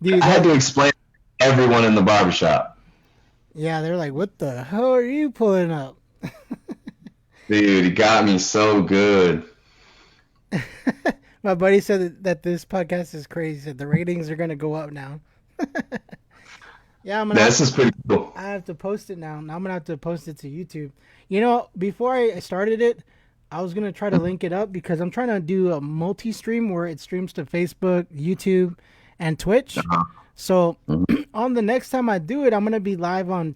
Dude, I had to explain to everyone in the barbershop. yeah, they're like, what the hell are you pulling up? Dude, he got me so good. My buddy said that this podcast is crazy. He said the ratings are gonna go up now. Yeah, This is pretty cool. I have to post it now. Now I'm gonna have to post it to YouTube. You know, before I started it, I was gonna try to link it up because I'm trying to do a multi-stream where it streams to Facebook, YouTube, and Twitch. So on the next time I do it, I'm gonna be live on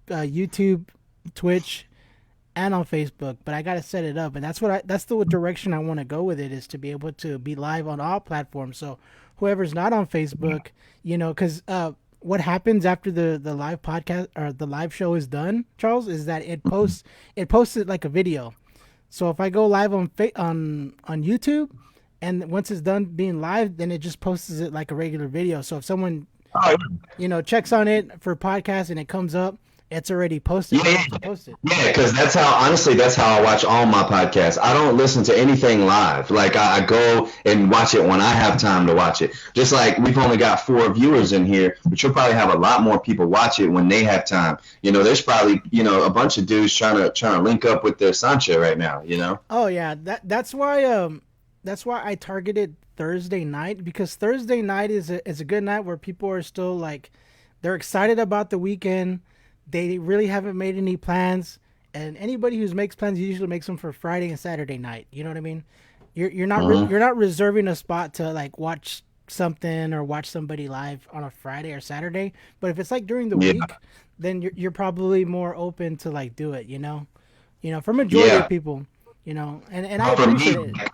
YouTube, Twitch, and on Facebook. But I gotta set it up, and that's the direction I want to go with it, is to be able to be live on all platforms. So whoever's not on Facebook, because what happens after the live podcast or the live show is done, Charles, is that it posts it like a video. So if I go live on YouTube, and once it's done being live, then it just posts it like a regular video. So if someone Oh, checks on it for podcast and it comes up, it's already posted. yeah, To post it. yeah, because that's how I watch all my podcasts. I don't listen to anything live. Like I go and watch it when I have time to watch it. Just like we've only got 4 viewers in here, but you'll probably have a lot more people watch it when they have time. There's probably a bunch of dudes trying to link up with their Sancho right now. Oh yeah, that's why I targeted Thursday night, because Thursday night is a good night where people are still like they're excited about the weekend. They really haven't made any plans, and anybody who makes plans usually makes them for Friday and Saturday night. You know what I mean? You're not reserving a spot to like watch something or watch somebody live on a Friday or Saturday. But if it's like during the Yeah, week, then you're probably more open to like do it. For majority of yeah. people. And I But for appreciate me, it.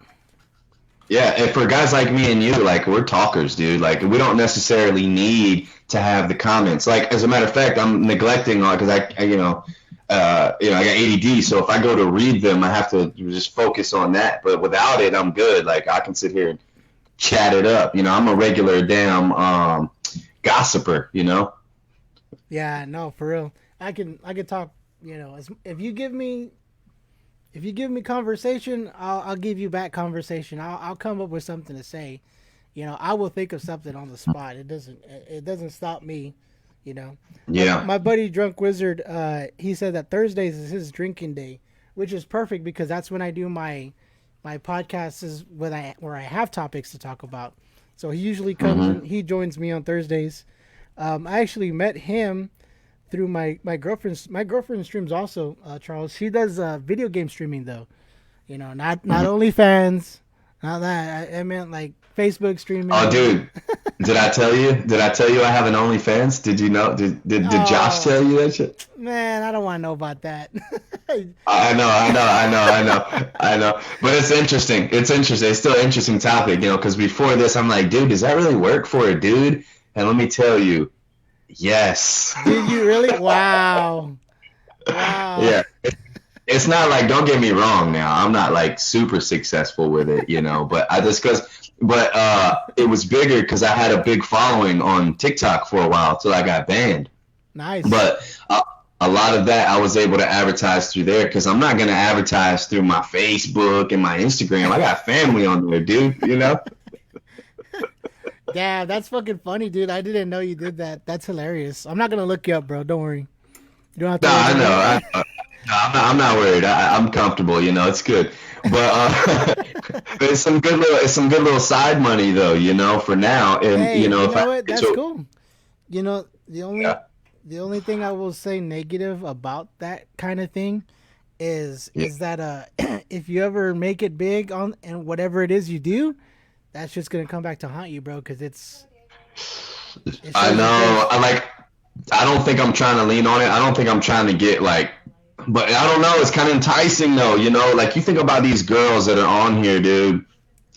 yeah, and for guys like me and you, like we're talkers, dude. Like we don't necessarily need to have the comments. Like as a matter of fact, I'm neglecting on because I got ADD. So if I go to read them, I have to just focus on that. But without it, I'm good. Like I can sit here and chat it up. I'm a regular damn gossiper. Yeah, no, for real. I can talk. If you give me conversation, I'll give you back conversation. I'll come up with something to say. I will think of something on the spot. It doesn't stop me. You know, my, Yeah. my buddy Drunk Wizard, he said that Thursdays is his drinking day, which is perfect because that's when I do my podcast is where I have topics to talk about. So he usually comes Hmm. and he joins me on Thursdays. I actually met him through my girlfriend streams also, Charles. She does video game streaming though. Not OnlyFans, not that. I meant like Facebook Oh, streaming. dude, did I tell you? Did I tell you I have an OnlyFans? Did you know? Did Josh Oh tell you that shit? man, I don't want to know about that. I know. But it's interesting. It's interesting. It's still an interesting topic, because before this, I'm like, dude, does that really work for a dude? And let me tell you, yes. Did you really? Wow, wow. Yeah. It's not like, don't get me wrong now. I'm not like super successful with it, but it was bigger because I had a big following on TikTok for a while till I got banned. Nice. But a lot of that I was able to advertise through there because I'm not going to advertise through my Facebook and my Instagram. I got family on there, dude. Damn, that's fucking funny, dude. I didn't know you did that. That's hilarious. I'm not gonna look you up, bro. Don't worry. You don't have No, to worry I know. about I it. know. No, I'm not worried. I'm comfortable. It's good. But but it's some good little side money though. For now, and Hey, you if I know what? get That's to cool. The only yeah, the only thing I will say negative about that kind of thing is yeah. that if you ever make it big on and whatever it is you do, that's just gonna come back to haunt you, bro. Because it I shows your know. face. I don't think I'm trying to lean on it. I don't think I'm trying to get like, but I don't know. It's kind of enticing though. Like you think about these girls that are on here, dude,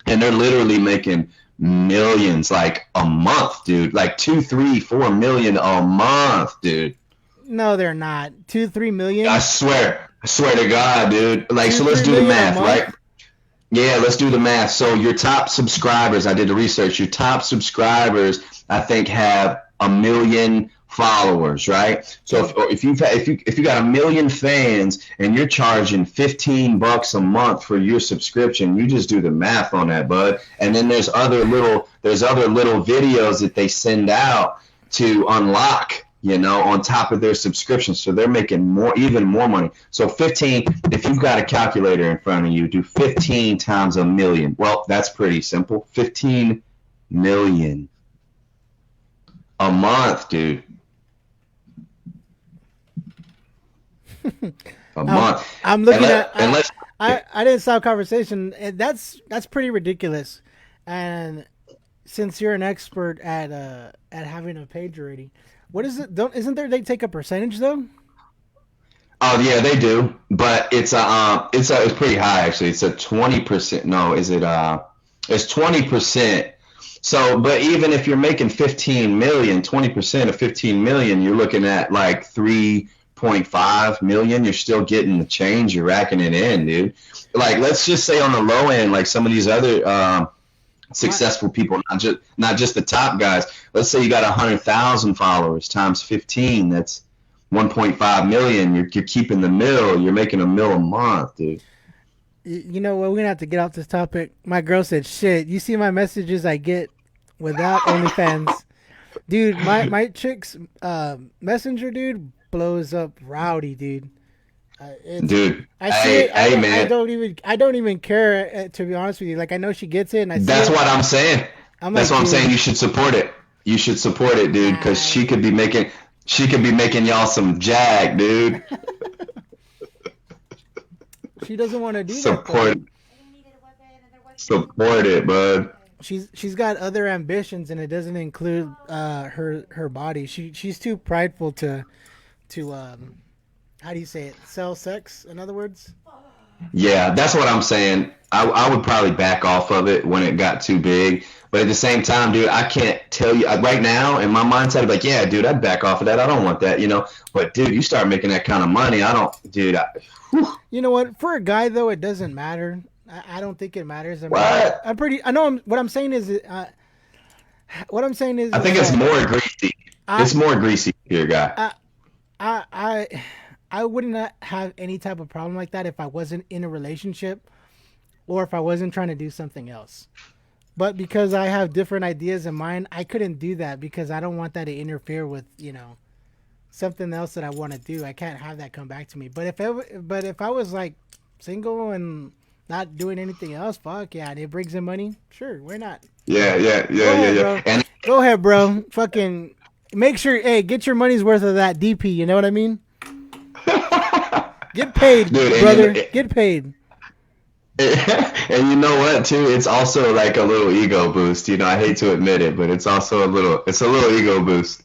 and they're literally making millions like a month, dude. Like 2, 3, 4 million a month, dude. No, they're not. 2, 3 million. I swear to God, dude. Like, Two, so let's three do the million a math, month. right? Yeah, let's do the math. So your top subscribers, I did the research. Your top subscribers, I think, have a million followers, right? So Okay. if you got a million fans and you're charging $15 a month for your subscription, you just do the math on that, bud. And then there's other little videos that they send out to unlock, on top of their subscription. So they're making even more money. So 15, if you've got a calculator in front of you, do 15 times a million. Well, that's pretty simple. 15 million a month, dude. A Um, month. I'm And looking let at. and I, let's I didn't stop conversation. And that's pretty ridiculous. And since you're an expert at having a page already, what is it? Don't isn't there they take a percentage though? Oh yeah, they do, but it's pretty high actually. It's a 20%. No, is it? It's 20% So, but even if you're making 15 million, 20% of 15 million, you're looking at like 3.5 million. You're still getting the change. You're racking it in, dude. Like, let's just say on the low end, like some of these other successful people, not just the top guys. Let's say you got 100,000 followers times 15. That's 1.5 million. You're keeping the mill. You're making a mill a month, dude. You know what? We're gonna have to get off this topic. My girl said, "Shit, you see my messages I get without OnlyFans, dude. My chick's messenger, dude, blows up rowdy, dude. Dude, I see it. man. I don't even care. To be honest with you, like I know she gets it, and I see That's it. what I'm saying. I'm That's like, what I'm dude, saying. You should support it. You should support it, dude, because she could be making y'all some jag, dude. She doesn't want to do Support that. Support it, bud. She's got other ambitions, and it doesn't include her body. She's too prideful to how do you say it? Sell sex, in other words. Yeah, that's what I'm saying. I would probably back off of it when it got too big. But at the same time, dude, I can't tell you right now in my mindset, I'm like, yeah, dude, I'd back off of that. I don't want that, you know. But dude, you start making that kind of money, I don't, dude. You know what? For a guy though, it doesn't matter. I don't think it matters. I mean, What? What I'm saying is, I think it's more greasy. It's more greasy here, guy. I wouldn't have any type of problem like that if I wasn't in a relationship or if I wasn't trying to do something else. But because I have different ideas in mind, I couldn't do that because I don't want that to interfere with, something else that I want to do. I can't have that come back to me. But if I was like single and not doing anything else, fuck yeah, and it brings in money, sure, why not? Yeah. And go ahead, bro. Fucking make sure, hey, get your money's worth of that DP. You know what I mean? Get paid, dude, brother. Get paid. And you know what, too? It's also like a little ego boost. I hate to admit it, but it's also a little ego boost.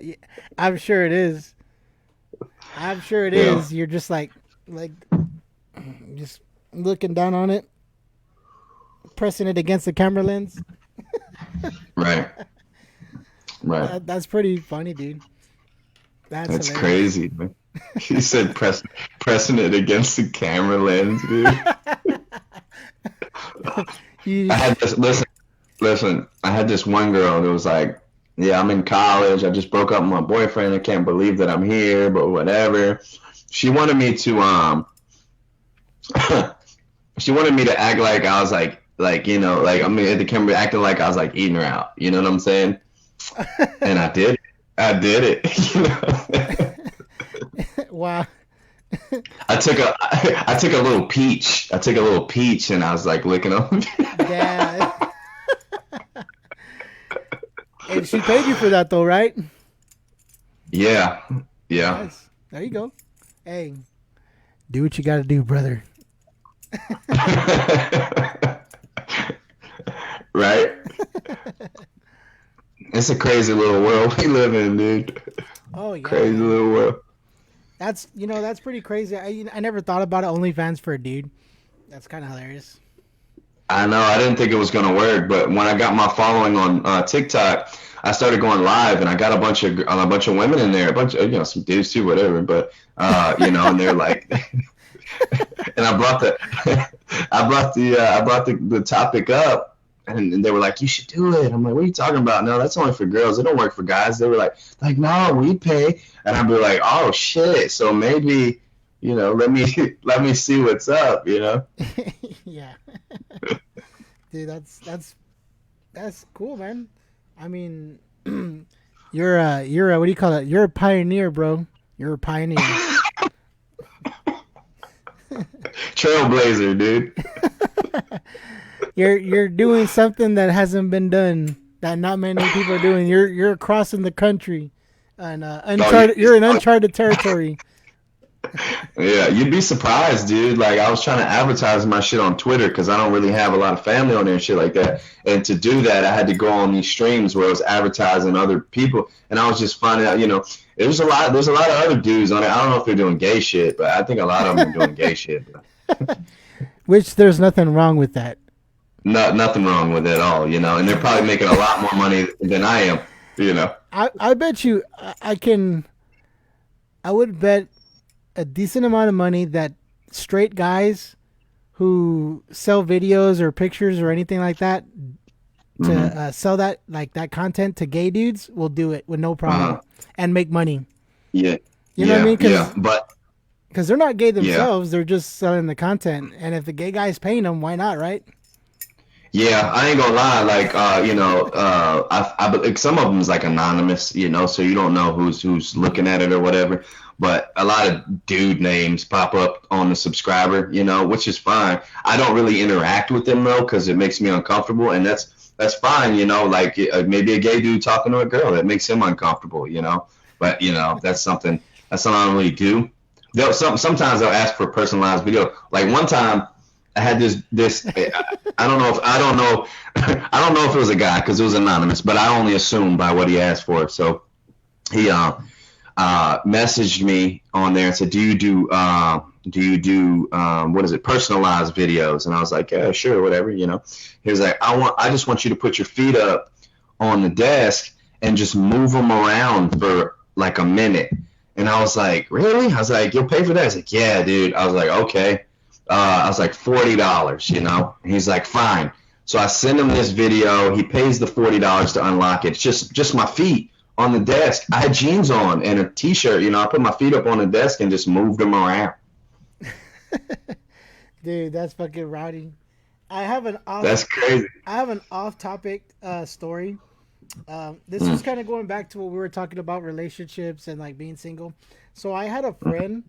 Yeah, I'm sure it is. You're just like just looking down on it, pressing it against the camera lens. Right. That's pretty funny, dude. That's crazy, man. He said pressing it against the camera lens, dude. I had this listen. I had this one girl that was like, "Yeah, I'm in college. I just broke up with my boyfriend. I can't believe that I'm here, but whatever." She wanted me to she wanted me to act like I was like I'm at the camera acting like I was like eating her out. You know what I'm saying? And I did it. Wow. I took a little peach. And I was like licking them. Yeah. And she paid you for that though, right? Yeah. Nice. There you go. Hey, do what you got to do, brother. Right? It's a crazy little world we live in, dude. Oh yeah. Crazy little world. That's pretty crazy. I never thought about it. OnlyFans for a dude. That's kind of hilarious. I know. I didn't think it was gonna work, but when I got my following on TikTok, I started going live, and I got a bunch of women in there, a bunch of some dudes too, whatever. But and they're like, and I brought the topic up. And they were like, "You should do it." I'm like, "What are you talking about? No, that's only for girls. It don't work for guys." They were like, "No, we pay." And I'd be like, "Oh shit! So maybe, let me see what's up, Yeah. Dude, that's cool, man. I mean, you're what do you call it? You're a pioneer, bro. You're a pioneer. Trailblazer, dude. You're doing something that hasn't been done, that not many people are doing. You're crossing the country, and you're in uncharted territory. Yeah, you'd be surprised, dude. Like, I was trying to advertise my shit on Twitter because I don't really have a lot of family on there and shit like that. And to do that, I had to go on these streams where I was advertising other people, and I was just finding out, there's a lot of other dudes on it. I don't know if they're doing gay shit, but I think a lot of them are doing gay shit. Which there's nothing wrong with that. nothing wrong with it at all, you know. And they're probably making a lot more money than I am, you know. I bet you I would bet a decent amount of money that straight guys who sell videos or pictures or anything like that to sell that like that content to gay dudes will do it with no problem and make money. Yeah. You know what I mean? Yeah, but because they're not gay themselves, they're just selling the content. And if the gay guy's paying them, why not, right? yeah, I ain't gonna lie. Like, you know, like some of them is like anonymous, you know, so you don't know who's looking at it or whatever. But a lot of dude names pop up on the subscriber, you know, which is fine. I don't really interact with them though, because it makes me uncomfortable, and that's fine, you know. Like maybe a gay dude talking to a girl that makes him uncomfortable, you know. But you know, that's something I don't really do. Sometimes they'll ask for a personalized video. Like one time, I had this. I don't know if it was a guy because it was anonymous, but I only assumed by what he asked for. So he messaged me on there and said, "Do you do what is it, personalized videos?" And I was like, "Yeah, sure, whatever." You know, he was like, I just want you to put your feet up on the desk and just move them around for like a minute. And I was like, "Really?" I was like, "You'll pay for that?" He's like, "Yeah, dude." I was like, "Okay." I was like, $40, you know? And he's like, fine. So I send him this video. He pays the $40 to unlock it. It's just my feet on the desk. I had jeans on and a t-shirt, you know. I put my feet up on the desk and just moved them around. Dude, that's fucking rowdy. That's crazy. I have an off-topic story. This is kind of going back to what we were talking about, relationships and like being single. So I had a friend.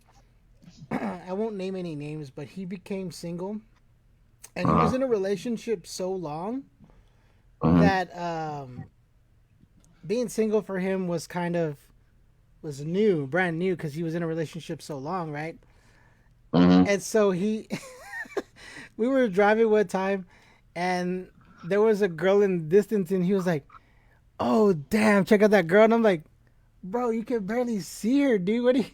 I won't name any names, but he became single, and he was in a relationship so long that being single for him was was brand new, because he was in a relationship so long, right? And so we were driving one time, and there was a girl in the distance, and he was like, "Oh damn, check out that girl!" And I'm like, "Bro, you can barely see her, dude. What do you?"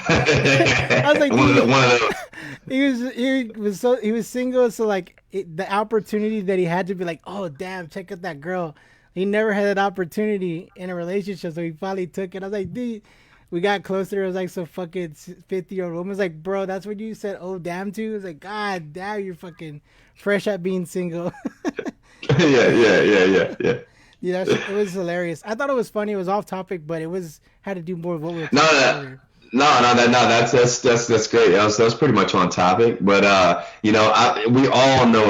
I was like, one of those. he was single, so like the opportunity that he had to be like, "Oh damn, check out that girl." He never had that opportunity in a relationship, so he finally took it. I was like, dude, we got closer. It was like some fucking 50-year-old woman. I was like, bro, that's what you said, "Oh damn," to? I was like, God damn, you're fucking fresh at being single. Yeah. Yeah, it was hilarious. I thought it was funny. It was off topic, but it had to do more with what we were talking about earlier. No, that's great. That was pretty much on topic. But you know, we all know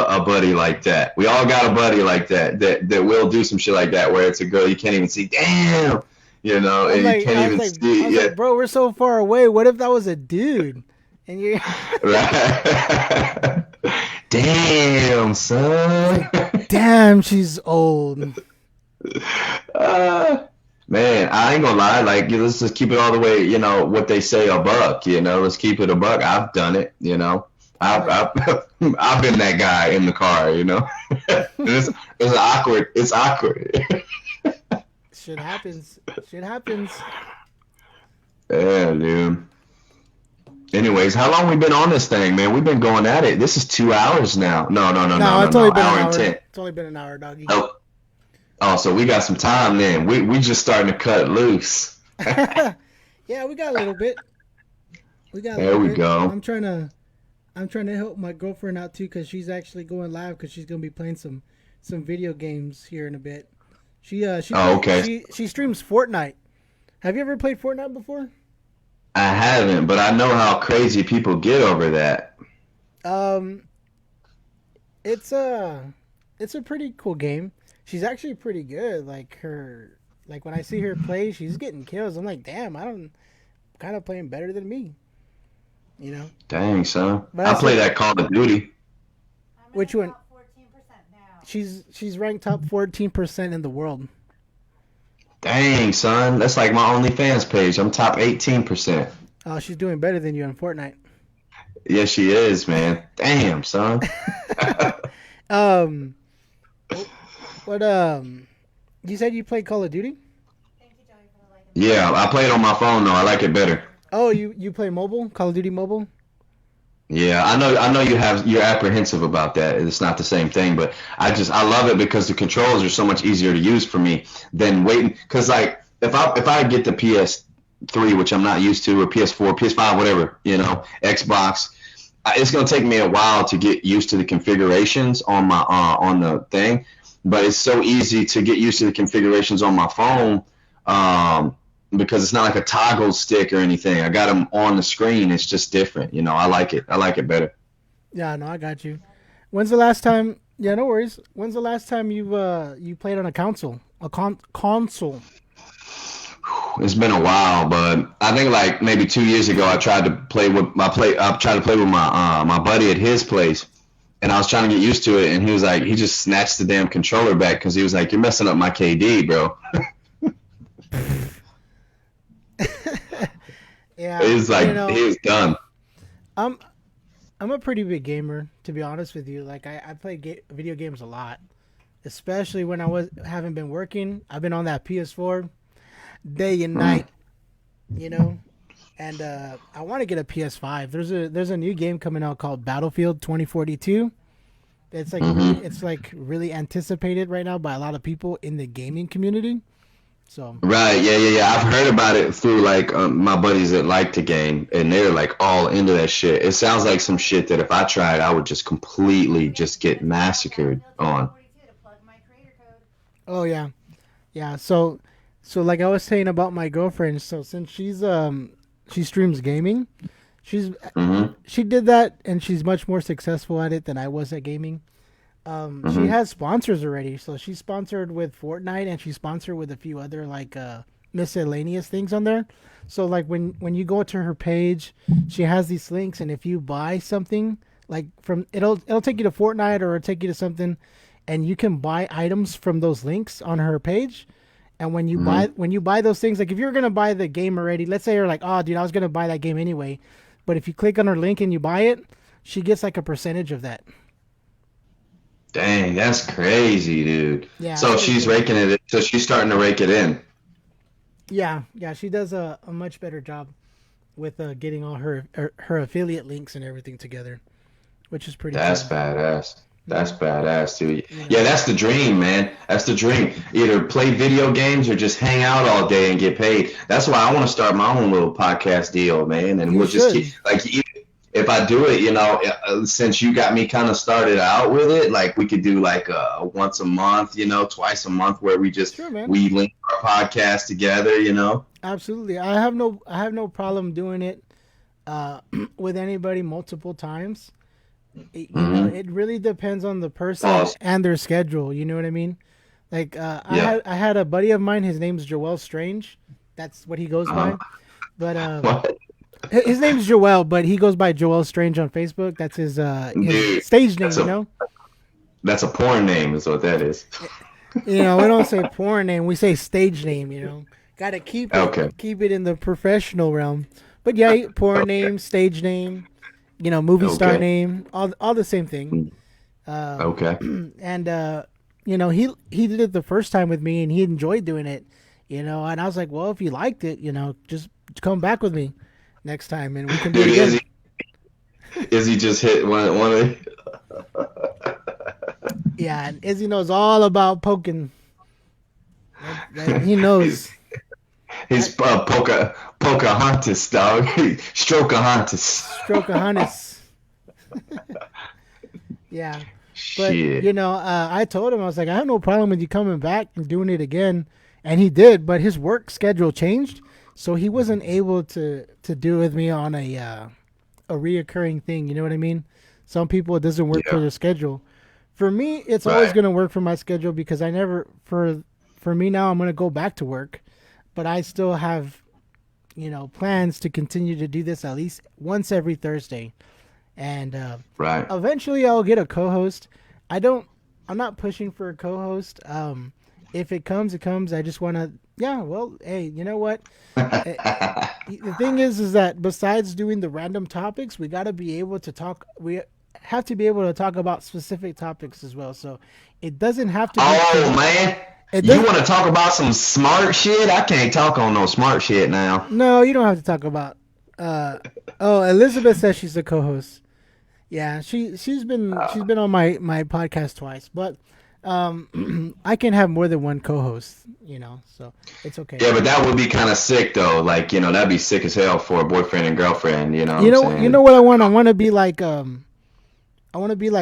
a buddy like that. We all got a buddy like that will do some shit like that where it's a girl you can't even see. Damn, you know, and you can't even see. Yeah, like, bro, we're so far away. What if that was a dude? And you're right. Damn, son. Damn, she's old. Man, I ain't gonna lie. Like, let's just keep it all the way. You know what they say, a buck. You know, let's keep it a buck. I've done it. You know, I've been that guy in the car. You know, it's awkward. It's awkward. Shit happens. Yeah, dude. Anyways, how long we been on this thing, man? We've been going at it. This is 2 hours now. No. It's only been hour an and hour. 10. It's only been an hour, doggy. Oh, so we got some time then. We just starting to cut loose. Yeah, we got a little bit. There we go. I'm trying to help my girlfriend out too, because she's actually going live, because she's gonna be playing some video games here in a bit. She streams Fortnite. Have you ever played Fortnite before? I haven't, but I know how crazy people get over that. It's a pretty cool game. She's actually pretty good. Like when I see her play, she's getting kills. I'm like, damn, I'm kind of playing better than me. You know? Dang, son. I play that Call of Duty. Which one? 14% now. She's ranked top 14% in the world. Dang, son. That's like my OnlyFans page. I'm top 18%. Oh, she's doing better than you on Fortnite. Yes, she is, man. Damn, son. You said you played Call of Duty? Thank you, Joey, for the like. Yeah, I play it on my phone though. I like it better. Oh, you play mobile? Call of Duty mobile? Yeah, I know you're apprehensive about that. It's not the same thing, but I love it because the controls are so much easier to use for me than waiting. Because like if I get the PS3, which I'm not used to, or PS4, PS5, whatever, Xbox, it's gonna take me a while to get used to the configurations on my on the thing. But it's so easy to get used to the configurations on my phone. Because it's not like a toggle stick or anything. I got them on the screen. It's just different. I like it. I like it better. Yeah, no, I got you. When's the last time? Yeah, no worries. When's the last time you played on a console? Console. It's been a while, but I think like maybe 2 years ago, I tried to play with my buddy at his place, and I was trying to get used to it, and he just snatched the damn controller back because he was like, "You're messing up my KD, bro." Yeah, It's like he was done. I'm I'm a pretty big gamer, to be honest with you. Like I play video games a lot, especially when haven't been working. I've been on that PS4 day and night, you know. And I want to get a PS5. There's a new game coming out called Battlefield 2042. It's like it's like really anticipated right now by a lot of people in the gaming community. So Right, yeah. I've heard about it through like my buddies that like the game, and they're like all into that shit. It sounds like some shit that if I tried, I would just completely just get massacred on. oh yeah, yeah. So like I was saying about my girlfriend. So since she streams gaming, she's Hmm. she did that and she's much more successful at it than I was at gaming. She has sponsors already. So she's sponsored with Fortnite and she's sponsored with a few other like miscellaneous things on there. So like when you go to her page, she has these links, and if you buy something like from it'll take you to Fortnite or it'll take you to something, and you can buy items from those links on her page. And when you buy those things, like if you're gonna buy the game already, let's say you're like, oh dude, I was gonna buy that game anyway, but if you click on her link and you buy it, she gets like a percentage of that. Dang, that's crazy, dude. Yeah, So it's she's raking it. So she's starting to rake it in. yeah, she does a much better job with getting all her affiliate links and everything together, which is pretty That's cool. badass. That's badass, dude. You Yeah, know, that's the dream, man. That's the dream. Either play video games or just hang out all day and get paid. That's why I want to start my own little podcast deal, man. And you we'll just keep should. like if I do it, since you got me kind of started out with it, like we could do like once a month, twice a month, where Sure, man. we link our podcast together. Absolutely. I have no problem doing it with anybody multiple times. Hmm. It really depends on the person Pause. and their schedule. You know what I mean? Like Yeah. I had a buddy of mine. His name's Joel Strange. That's what he goes Uh, by. But what? his name's Joel, but he goes by Joel Strange on Facebook. That's his Dude, stage name. that's a porn name, is what that is. We don't say porn name. We say stage name. Got to Okay. keep it in the professional realm. But yeah, porn Okay. name, stage name. Movie star Okay. name. All the same thing. Okay. And he did it the first time with me, and he enjoyed doing it. And I was like, well, if you liked it, just come back with me next time, and we can do it Dude, again. Izzy just hit one of Yeah, and Izzy knows all about poking. He knows. his Pocahontas, dog. Strokahontas. Strokeahantas. Yeah. But Shit. I told him, I was like, I have no problem with you coming back and doing it again, and he did. But his work schedule changed, so he wasn't able to do it with me on a reoccurring thing. You know what I mean? Some people, it doesn't work for Yeah. their schedule. For me, it's always Right. going to work for my schedule because I never for me now I'm going to go back to work, but I still have plans to continue to do this at least once every Thursday, and Right. eventually I'll get a co-host. I'm not pushing for a co-host. If it comes, it comes. I just want to. Yeah. Well, hey, you know what? Eh, the thing is that besides doing the random topics, we got to be able to talk. We have to be able to talk about specific topics as well. So it doesn't have to be. Oh man, It you does. want to talk about some smart shit? I can't talk on no smart shit now. No, you don't have to talk about. Oh, Elizabeth says she's the co-host. Yeah, she's been on my podcast twice, but I can have more than one co-host, so it's okay. Yeah, but that would be kind of sick though. Like, that'd be sick as hell for a boyfriend and girlfriend. You know what I'm You saying? know what I want? I want to be like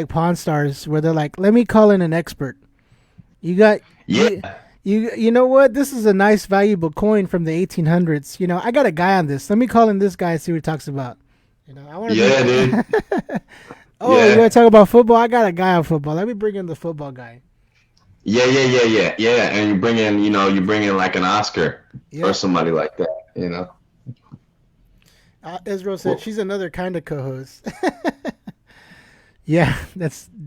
Pawn Stars, where they're like, let me call in an expert. You got you, Yeah, you know what? This is a nice, valuable coin from the 1800s. I got a guy on this. Let me call in this guy and see what he talks about. I want to yeah, dude. be. Oh, you Yeah, want to talk about football? I got a guy on football. Let me bring in the football guy. yeah. And you bring in like an Oscar or Yep. somebody like that. Israel said Well, she's another kind of co-host. Yeah,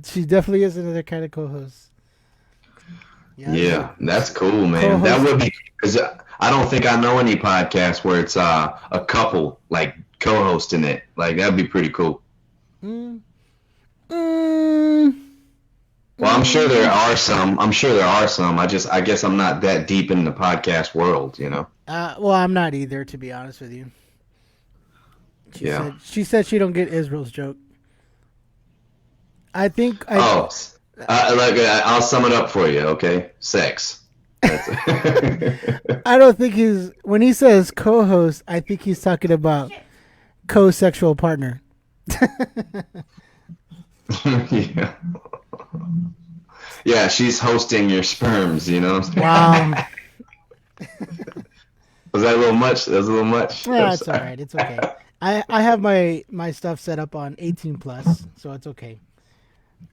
she definitely is another kind of co-host. Yeah, yeah, that's cool, man. That co-host. would be because I don't think I know any podcast where it's a couple like co-hosting it. Like that'd be pretty cool. Mm, mm, Well, I'm sure there mm. are some. I'm sure there are some. I guess I'm not that deep in the podcast world. Well, I'm not either, to be honest with you. Yeah. She said she don't get Israel's joke. I think I Oh, I'll sum it up for you. Okay, sex. That's I don't think when he says co-host, I think he's talking about co-sexual partner. yeah. Yeah, she's hosting your sperms. Wow. Was that a little much? That was a little much. I'm Yeah, it's all sorry. right. It's okay. I have my stuff set up on 18 plus, so it's okay.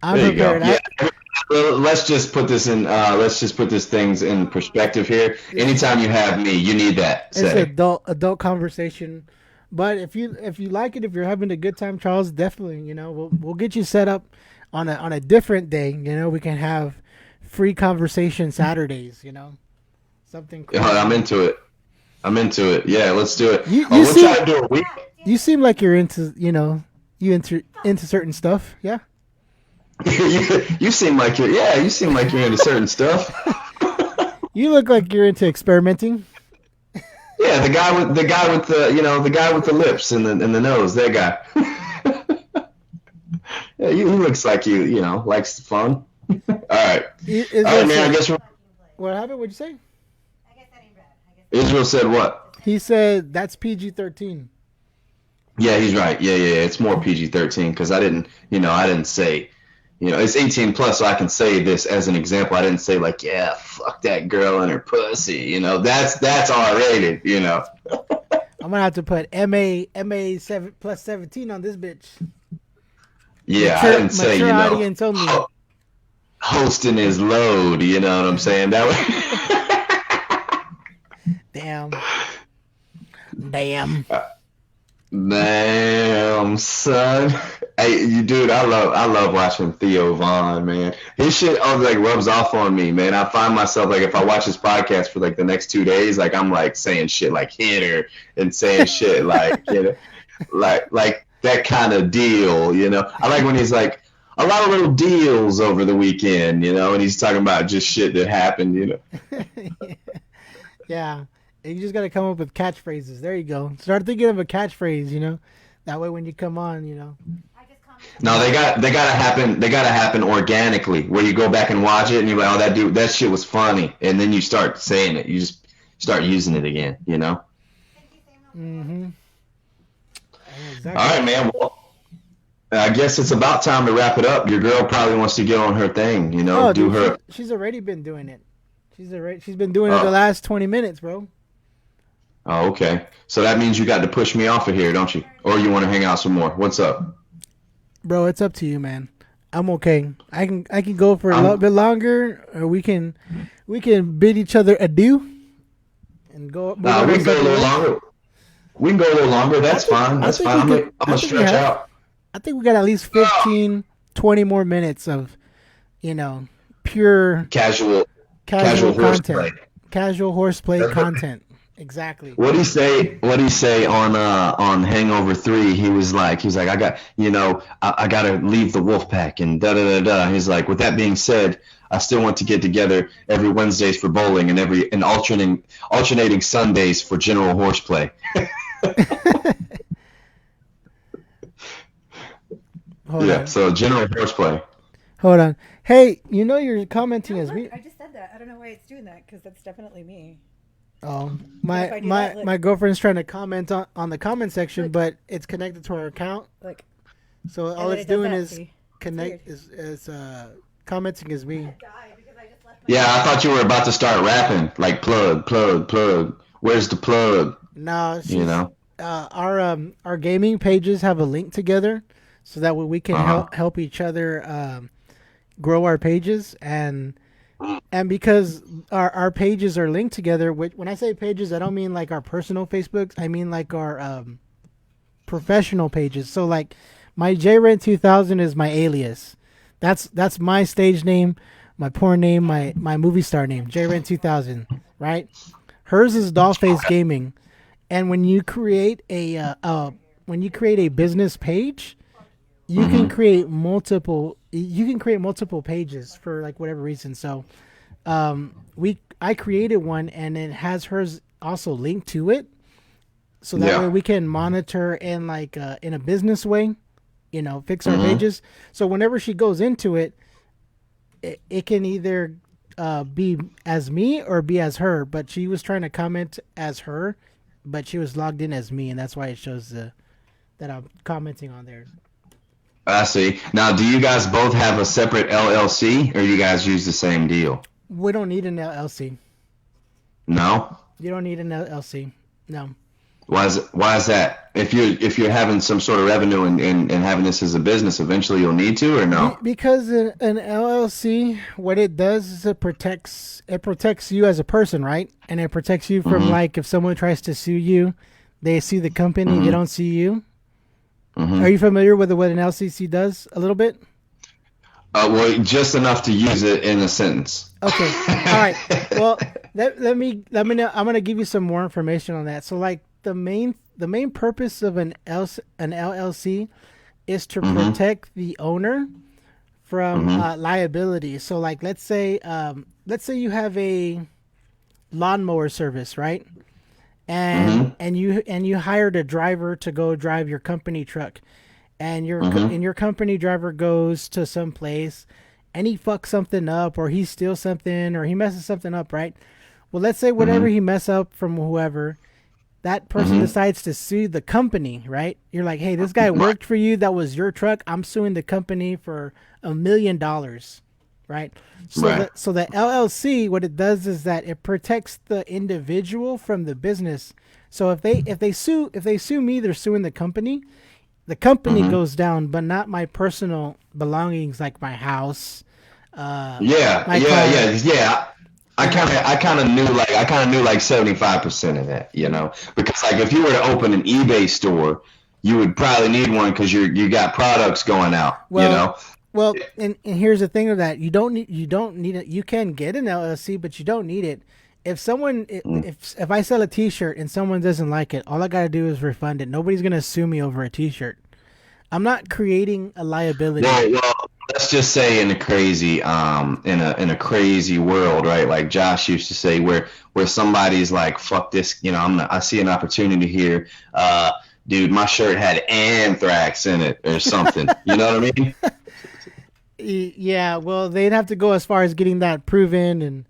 I'm There you go. prepared. Yeah. Well, let's just put this in. Let's just put this things in perspective here. Anytime you have me, you need that It's setting. adult conversation. But if you like it, if you're having a good time, Charles, definitely, we'll get you set up on a different day. We can have free conversation Saturdays. Something Yeah, crazy. I'm into it. I'm into it. Yeah, let's do it. You Oh, you we'll seem try to do a week. you seem like you're into into certain stuff. Yeah. You seem like you're. Yeah, you seem like you're into certain stuff. You look like you're into experimenting. Yeah, the guy with the lips and the nose, that guy. Yeah, he looks like likes fun. All right, all right, Israel man. I said, guess what happened? What'd you say? I guess that ain't bad. I guess Israel said what? He said that's PG-13. Yeah, he's right. Yeah. It's more PG-13 because I didn't say, it's 18 plus, so I can say this as an example. I didn't say like, yeah, fuck that girl and her pussy. That's R-rated. I'm gonna have to put MA 7+17 on this bitch. Yeah, I didn't say, Mature audience only. hosting his load. You know what I'm saying? That Damn. Damn. Damn, son. Hey, dude, I love watching Theo Vaughn, man. His shit like rubs off on me, man. I find myself like if I watch his podcast for like the next 2 days, like I'm like saying shit like hitter and saying shit like like that kind of deal. I like when he's like a lot of little deals over the weekend, and he's talking about just shit that happened. Yeah. You just gotta come up with catchphrases. There you go. Start thinking of a catchphrase. That way when you come on, I just commented. No, they gotta happen. They gotta happen organically, where you go back and watch it, and you're like, "Oh, that shit was funny," and then you start saying it. You just start using it again. Thank you, Samuel. Mm-hmm. All right, man. Well, I guess it's about time to wrap it up. Your girl probably wants to get on her thing. Oh, Do dude, her. she's already been doing it. She's been doing it the Oh, last 20 minutes, bro. oh, okay. So that means you got to push me off of here, don't you? Or you want to hang out some more? What's up? Bro, it's up to you, man. I'm okay. I can go for a I'm little bit longer, or we can bid each other adieu and move Nah, on we our can go a separate little ways. longer. We can go a little longer. I That's think fine. I That's think fine. we I'm could. gonna, I'm I gonna think we stretch have. out. I think we got at least 15, 20 more minutes of, pure Casual, casual casual horseplay. content, casual horseplay content. Exactly. What he say? What he say on Hangover 3? He's like, I gotta leave the wolf pack and da da da da. He's like, with that being said, I still want to get together every Wednesdays for bowling and alternating Sundays for general horseplay. Hold Yeah. on. So general horseplay. Hold on. Hey, you know you're commenting No, as me. look, I just said that. I don't know why it's doing that because that's definitely me. Oh, But if my I do my that, look, my girlfriend's trying to comment on the comment section, Look. but it's connected to her account. look. So And all then it's it does doing that, is see? connect weird. is commenting as me. Die because I just left Yeah, I thought you were about to start rapping, like plug, plug, plug. Where's the plug? No, You she's know. our gaming pages have a link together, so that way we can Uh help each other grow our pages and because our pages are linked together. Which, when I say pages, I don't mean like our personal Facebooks. I mean like our professional pages. So like my JRent 2000 is my alias. That's my stage name, my porn name, my movie star name, JRent 2000, right? Hers is Dollface Gaming. And when you create a business page, you can Mm-hmm. create multiple pages for like whatever reason. So we I created one and it has hers also linked to it, so that way Yeah. we can monitor in like in a business way, fix our Mm-hmm. pages. So whenever she goes into it, it can either be as me or be as her. But she was trying to comment as her, but she was logged in as me, and that's why it shows that I'm commenting on there. I see. Now, do you guys both have a separate LLC, or you guys use the same deal? We don't need an LLC. No. You don't need an LLC. No. Why is that? If you're having some sort of revenue and having this as a business, eventually you'll need to, or no? Because an LLC, what it does is it protects you as a person, right? And it protects you from Mm-hmm. like if someone tries to sue you, they sue the company, they Mm-hmm. don't sue you. Mm-hmm. Are you familiar with what an LCC does a little bit? Well, just enough to use it in a sentence. Okay. All right. Well, let me know. I'm gonna give you some more information on that. So, like the main purpose of an LLC is to Mm-hmm. protect the owner from Mm-hmm. liability. So, like let's say you have a lawnmower service, right? And Mm-hmm. and you hired a driver to go drive your company truck, and Mm-hmm. your company driver goes to some place and he fucks something up or he steals something or he messes something up, right? Well, let's say whatever Mm-hmm. he mess up from whoever, that person Mm-hmm. decides to sue the company, right? You're like, hey, this guy Right. worked for you, that was your truck, I'm suing the company for $1 million, right? So Right. the LLC, what it does is that it protects the individual from the business. So if they sue me, they're suing the company. The company Mm-hmm. goes down, but not my personal belongings like my house, Yeah. my Yeah. car. Yeah. Yeah. I You kind know, of, I kind of knew like 75% of that, because like if you were to open an eBay store, you would probably need one because you got products going out. well, and here's the thing of that you don't need it. You can get an LLC, but you don't need it. Mm. If I sell a T-shirt and someone doesn't like it, all I gotta do is refund it. Nobody's gonna sue me over a T-shirt. I'm not creating a liability. Well, let's just say in a crazy world, right? Like Josh used to say, where somebody's like, "Fuck this," I see an opportunity here. Dude, my shirt had anthrax in it or something. You know what I mean? Yeah, well, they'd have to go as far as getting that proven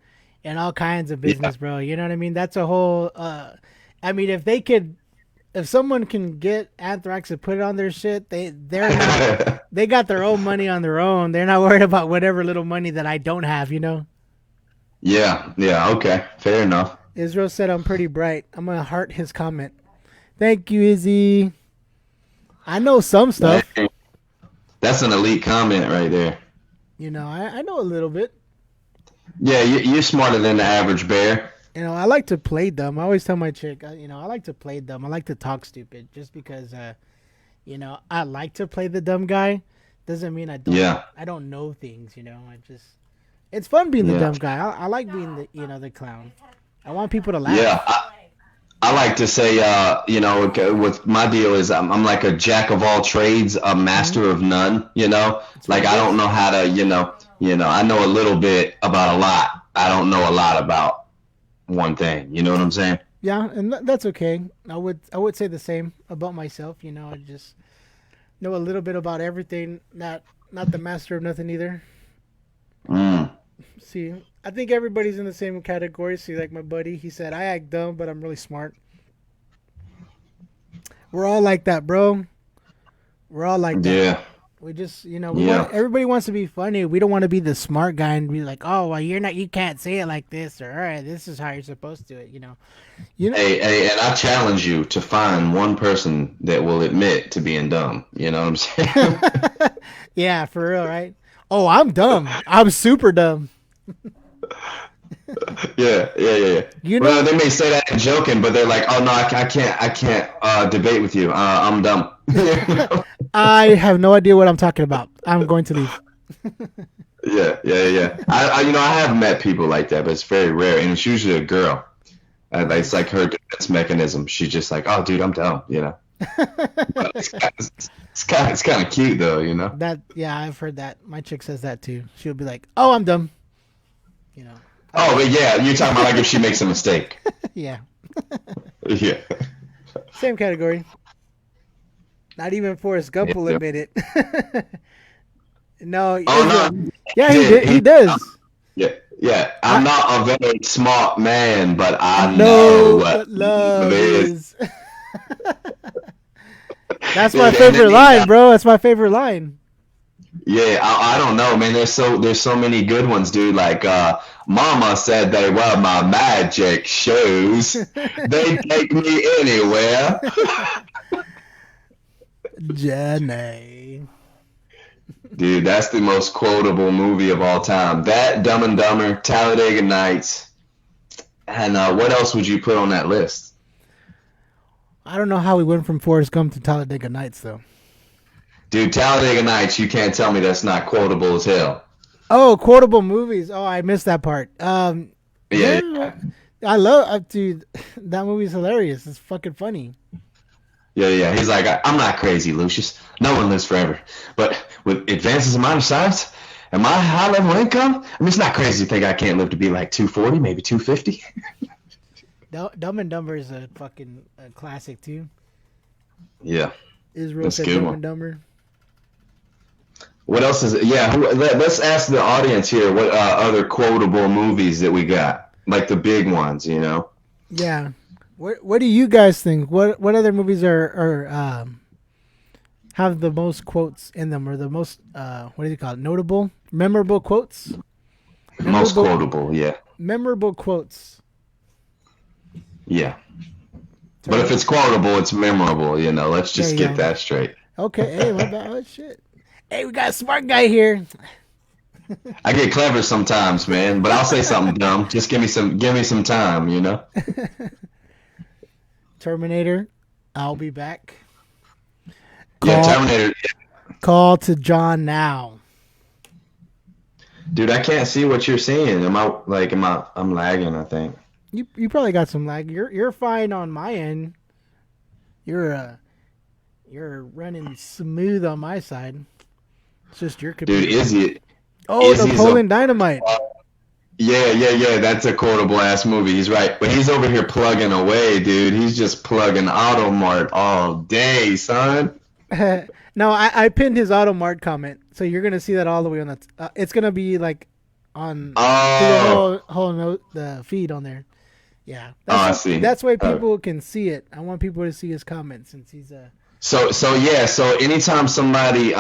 and all kinds of Yeah. business, bro. You know what I mean? That's a whole. I mean, if someone can get anthrax and put it on their shit, they're not. They got their own money on their own. They're not worried about whatever little money that I don't have. Yeah. Yeah. Okay. Fair enough. Israel said I'm pretty bright. I'm gonna heart his comment. Thank you, Izzy. I know some stuff. Hey, that's an elite comment right there. I know a little bit. Yeah, you're smarter than the average bear. I like to play dumb. I always tell my chick, I like to play dumb. I like to talk stupid just because, I like to play the dumb guy. Doesn't mean Yeah. I don't know things. It's fun being the Yeah. dumb guy. I like being the clown. I want people to Yeah. laugh. I like to say, with my deal is I'm like a jack of all trades, a Hmm. master of none. That's what Like it I don't is. know how to, I know a little bit about a lot. I don't know a lot about one thing. You know what I'm saying? Yeah, and that's okay. I would say the same about myself. I just Know a little bit about everything. Not the master of nothing either. Mm. See, I think everybody's in the same category. See, like my buddy, he said, I act dumb, but I'm really smart. We're all like that, bro. We're all like that. Yeah. We just, we Yeah. want everybody wants to be funny. We don't want to be the smart guy and be like, oh, well, you can't say it like this, or all right, this is how you're supposed to do it. Hey, and I challenge you to find one person that will admit to being dumb. You know what I'm saying? Yeah, for real, right? Oh, I'm dumb. I'm super dumb. Yeah. Well, they may say that in joking, but they're like, "Oh no, I can't debate with you. I'm dumb." I have no idea what I'm talking about. I'm going to leave. Yeah. I have met people like that, but it's very rare, and it's usually a girl. It's like her defense mechanism. She's just like, "Oh, dude, I'm dumb," But it's kind of cute though, Yeah, I've heard that. My chick says that too. She'll be like, "Oh, I'm dumb." Oh, but yeah, you're talking about like if she makes a mistake. Yeah. Yeah. Same category. Not even Forrest Gump will admit it. No. Oh no. Yeah, he does. Yeah. I'm not a very smart man, but I know know what love is. That's my favorite line, bro. That's my favorite line. Yeah, I don't know, man. There's so many good ones, dude. Like, Mama said they were my magic shoes. They take me anywhere. Jenny. Dude, that's the most quotable movie of all time. That, Dumb and Dumber, Talladega Nights, and what else would you put on that list? I don't know how we went from Forrest Gump to Talladega Nights, though. Dude, Talladega Nights, you can't tell me that's not quotable as hell. Oh, quotable movies. Oh, I missed that part. Yeah. I love, dude, that movie's hilarious. It's fucking funny. Yeah. He's like, I'm not crazy, Lucius. No one lives forever. But with advances in minor science and my high level income, I mean, it's not crazy to think I can't live to be like 240, maybe 250. Dumb and Dumber is a fucking classic, too. Yeah. Israel said Dumb and Dumber. What else is it? Yeah, let's ask the audience here what other quotable movies that we got, like the big ones, Yeah. What do you guys think? What other movies are have the most quotes in them, or the most what do you call it? Notable, memorable quotes? Most quotable, yeah. Memorable quotes. Yeah. But if it's quotable, it's memorable, Let's just get that straight. Okay, hey, my bad. Oh, shit. Hey, we got a smart guy here. I get clever sometimes, man, but I'll say something dumb. Just give me some time, Terminator, I'll be back. Terminator. Call to John now. Dude, I can't see what you're seeing. I'm lagging, I think. You probably got some lag. You're fine on my end. You're running smooth on my side. It's just your computer. Dude, Izzy. Oh, Napoleon Dynamite. Yeah. That's a quotable ass movie. He's right. But he's over here plugging away, dude. He's just plugging Automart all day, son. No, I pinned his Automart comment, so you're gonna see that all the way on that. It's gonna be like on the feed on there. Yeah. I see. That's why people can see it. I want people to see his comments since he's a. So anytime somebody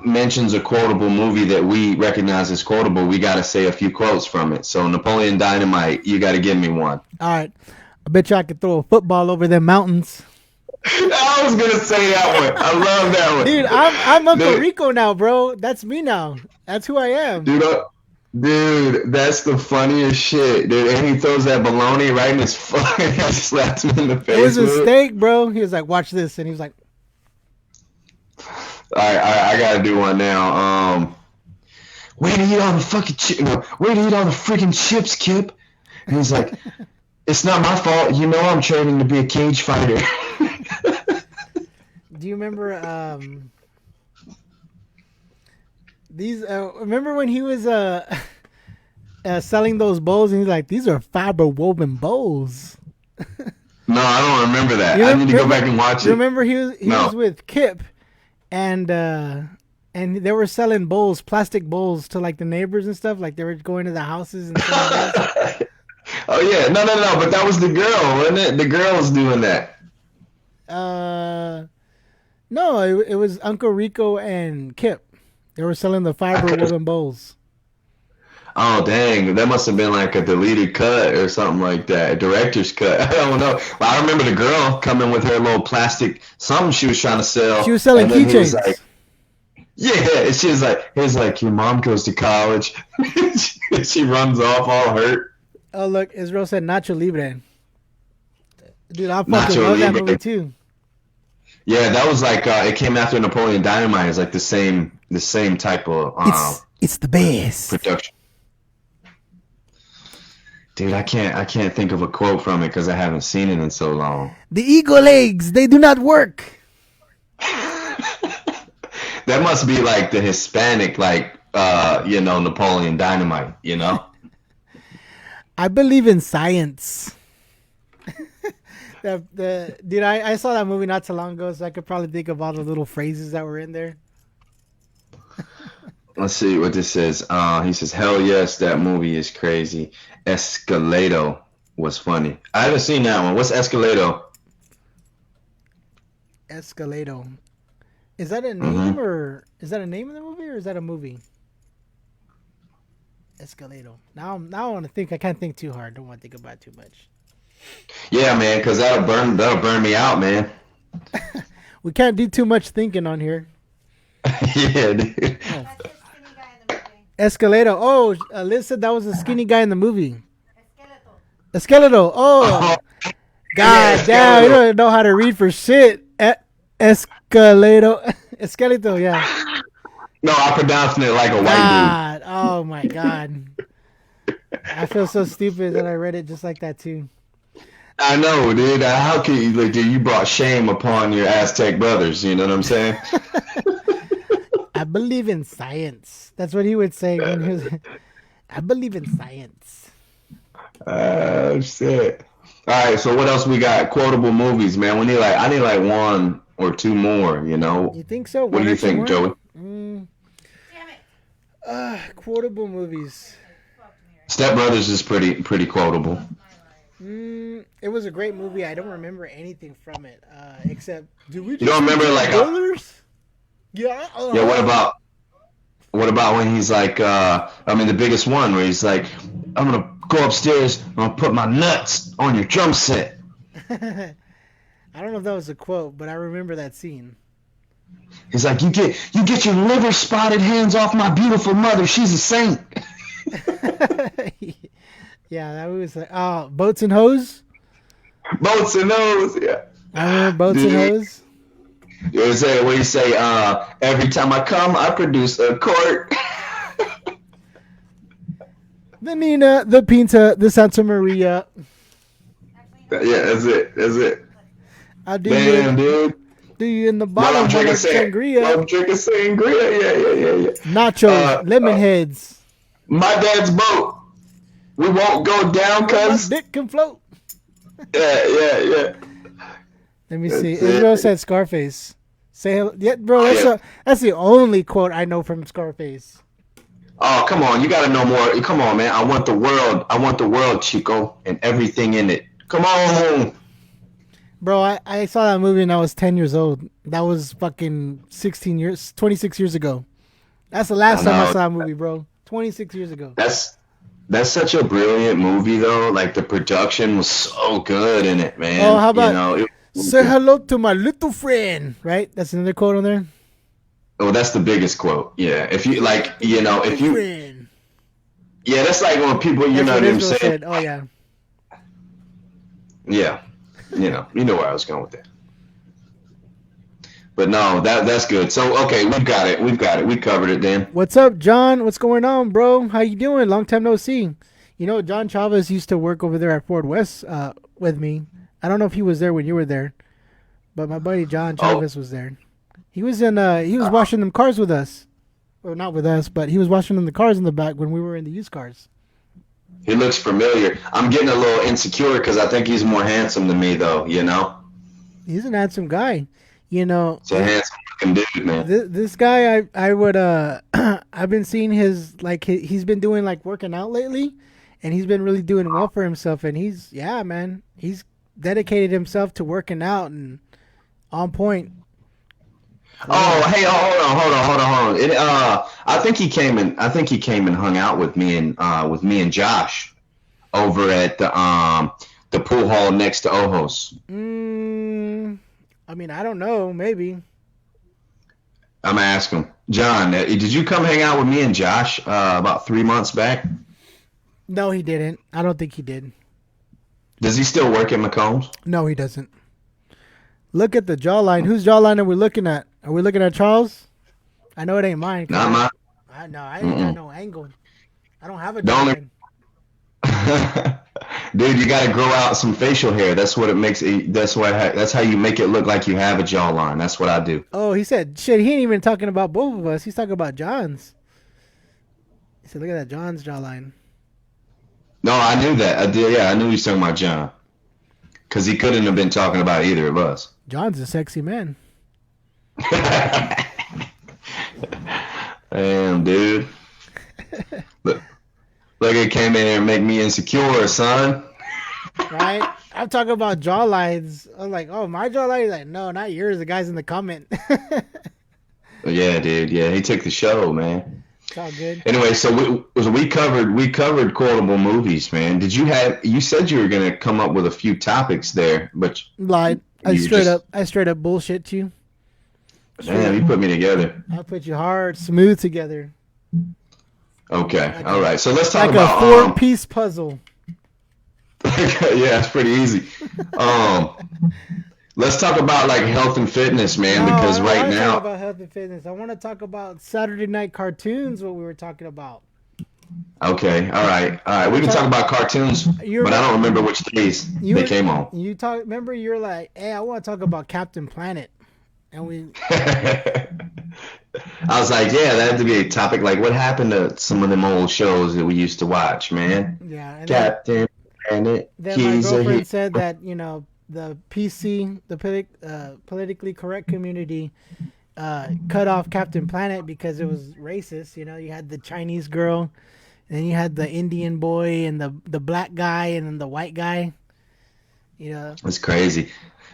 mentions a quotable movie that we recognize as quotable, we got to say a few quotes from it. So Napoleon Dynamite, you got to give me one. All right. I bet you I could throw a football over them mountains. I was going to say that one. I love that one. Dude, I'm Uncle Rico now, bro. That's me now. That's who I am. Dude, that's the funniest shit, dude. And he throws that baloney right in his fucking and slaps him in the face. It was a steak, bro. He was like, watch this. And he was like, I gotta do one now. Way to eat all the fucking way to eat all the freaking chips, Kip. And he's like, it's not my fault. I'm training to be a cage fighter. Do you remember these? Remember when he was selling those bowls, and he's like, these are fiber woven bowls. No, I don't remember that. I need to go back and watch it. Remember he was with Kip. and they were selling bowls, plastic bowls, to like the neighbors and stuff. Like they were going to the houses and selling bowls. Oh yeah, no, but that was the girl, wasn't it? The girl was doing that. No, it was Uncle Rico and Kip. They were selling the fiber woven bowls. Oh dang, that must have been like a deleted cut or something like that, a director's cut. I don't know. But I remember the girl coming with her little plastic something she was trying to sell. She was selling and then he was keychains. like, yeah, and she was like, he was like, your mom goes to college. She runs off all hurt. Oh look, Israel said Nacho Libre. Dude, I fucking Nacho love that Libre. movie too. Yeah, that was like it came after Napoleon Dynamite. It's like the same type of It's the best. production. Dude, I can't think of a quote from it because I haven't seen it in so long. The eagle eggs, they do not work. That must be like the Hispanic, like Napoleon Dynamite, you know? I believe in science. Dude, I saw that movie not too long ago, so I could probably think of all the little phrases that were in there. Let's see what this says. He says, "Hell yes, that movie is crazy. Escalado was funny. I haven't seen that one. What's Escalado?" Escalado. Is that a name or is that a name in the movie or is that a movie? Escalado. Now I want to think. I can't think too hard. Don't want to think about it too much. Yeah, man, because that'll burn me out, man. We can't do too much thinking on here. Yeah, dude. That's the skinny guy in the movie. Escalado. Oh, Liz said that was the skinny guy in the movie. Esqueleto. Escalado. Oh, Oh, God yeah, damn. You Escalado. don't know how to read for shit. Escalado. Escalado, yeah. No, I'm pronouncing it like a white God. Oh, my God. I feel so stupid that I read it just like that, too. dude. I know, dude. How can you, like, dude, you brought shame upon your Aztec brothers, you know what I'm saying? I believe in science. That's what he would say when he was. I believe in science. Oh, shit. All right, so what else we got? Quotable movies, man. I need like one or two more, you know? You think so? What One do or you two think, more? Joey? Damn it. Quotable movies. Step Brothers is pretty quotable. It was a great movie. I don't remember anything from it, except do we? You don't remember like brothers? Yeah. yeah, what about when he's like the biggest one where he's like, I'm gonna go upstairs, I'm gonna put my nuts on your drum set. I don't know if that was a quote, but I remember that scene. He's like, you get your liver spotted hands off my beautiful mother, she's a saint. Yeah, that was like, Boats and Hose. Boats and nose, yeah. I remember Boats Dude. and Hose. You know what you say, every time I come, I produce a quart. The Nina, the Pinta, the Santa Maria. Yeah, that's it. I do Damn, you, dude. do you in the While bottom I'm of drinking sangria. sangria. Yeah. Nachos, lemon uh, heads. My dad's boat. We won't go down, My cuz. dick can float. Yeah. Let me see. That's it. Israel said Scarface. Say hello. Yeah, bro. That's the only quote I know from Scarface. Oh, come on. You got to know more. Come on, man. I want the world, Chico, and everything in it. Come on. Bro, I saw that movie when I was 10 years old. That was fucking 26 years ago. That's the last time I know. saw a movie, bro. 26 years ago. That's such a brilliant movie, though. Like, the production was so good in it, man. Oh, how about it say hello to my little friend, right? That's another quote on there. Oh, that's the biggest quote. Yeah. If you, like, if you, Friend. yeah, that's like when people, That's know what what I'm Israel saying? said. Oh, yeah. Yeah. You know where I was going with that. But no, that's good. So, okay, we've got it. We covered it, Dan. What's up, John? What's going on, bro? How you doing? Long time no see. You know, John Chavez used to work over there at Ford West with me. I don't know if he was there when you were there, but my buddy John Chavez was there. He was washing them cars with us. Or not with us, but he was washing them the cars in the back when we were in the used cars. He looks familiar. I'm getting a little insecure because I think he's more handsome than me, though, He's an handsome guy. So handsome looking dude, man. This guy, I would I've been seeing his like he's been doing like working out lately, and he's been really doing well for himself. And he's yeah, man, he's dedicated himself to working out and on point. So, Oh, yeah. hey, hold on. I think he came and hung out with me and Josh over at the pool hall next to Ojos. I mean, I don't know, maybe. I'm gonna ask him, John, did you come hang out with me and Josh about 3 months back? No, he didn't. I don't think he did. Does he still work at McCombs? No, he doesn't. Look at the jawline. Whose jawline are we looking at? Are we looking at Charles? I know it ain't mine. Not mine. I ain't got no angle. I don't have a The only jawline. Dude, you got to grow out some facial hair. That's what it makes. That's how you make it look like you have a jawline. That's what I do. Oh, he said, shit, he ain't even talking about both of us. He's talking about John's. He said, look at that John's jawline. No, I knew that. I did. Yeah, I knew he was talking about John, because he couldn't have been talking about either of us. John's a sexy man. Damn, dude. Look, it came in here and make me insecure, son. Right? I'm talking about jawlines. I'm like, oh, my jawline? He's like, no, not yours. The guy's in the comment. Yeah, dude. Yeah, he took the show, man. It's all good. Anyway, so we covered quotable movies, man. You said you were gonna come up with a few topics there, but Lied. I you straight up bullshit you. damn, you put me together. I put you hard, smooth together. Okay, all right. So let's talk Like about a 4-piece puzzle. yeah, it's pretty easy. Let's talk about like health and fitness, man, No, because I don't right want to talk now, about health and fitness. I want to talk about Saturday night cartoons, what we were talking about. okay, all right. We can talk about cartoons, but I don't remember which days they came on. Remember, you're like, hey, I want to talk about Captain Planet. And we, I was like, yeah, that had to be a topic. Like, what happened to some of them old shows that we used to watch, man? yeah. And Captain Planet. then my girlfriend said that, the PC, the politically correct community, cut off Captain Planet because it was racist. You had the Chinese girl, and then you had the Indian boy, and the black guy, and then the white guy. It's crazy.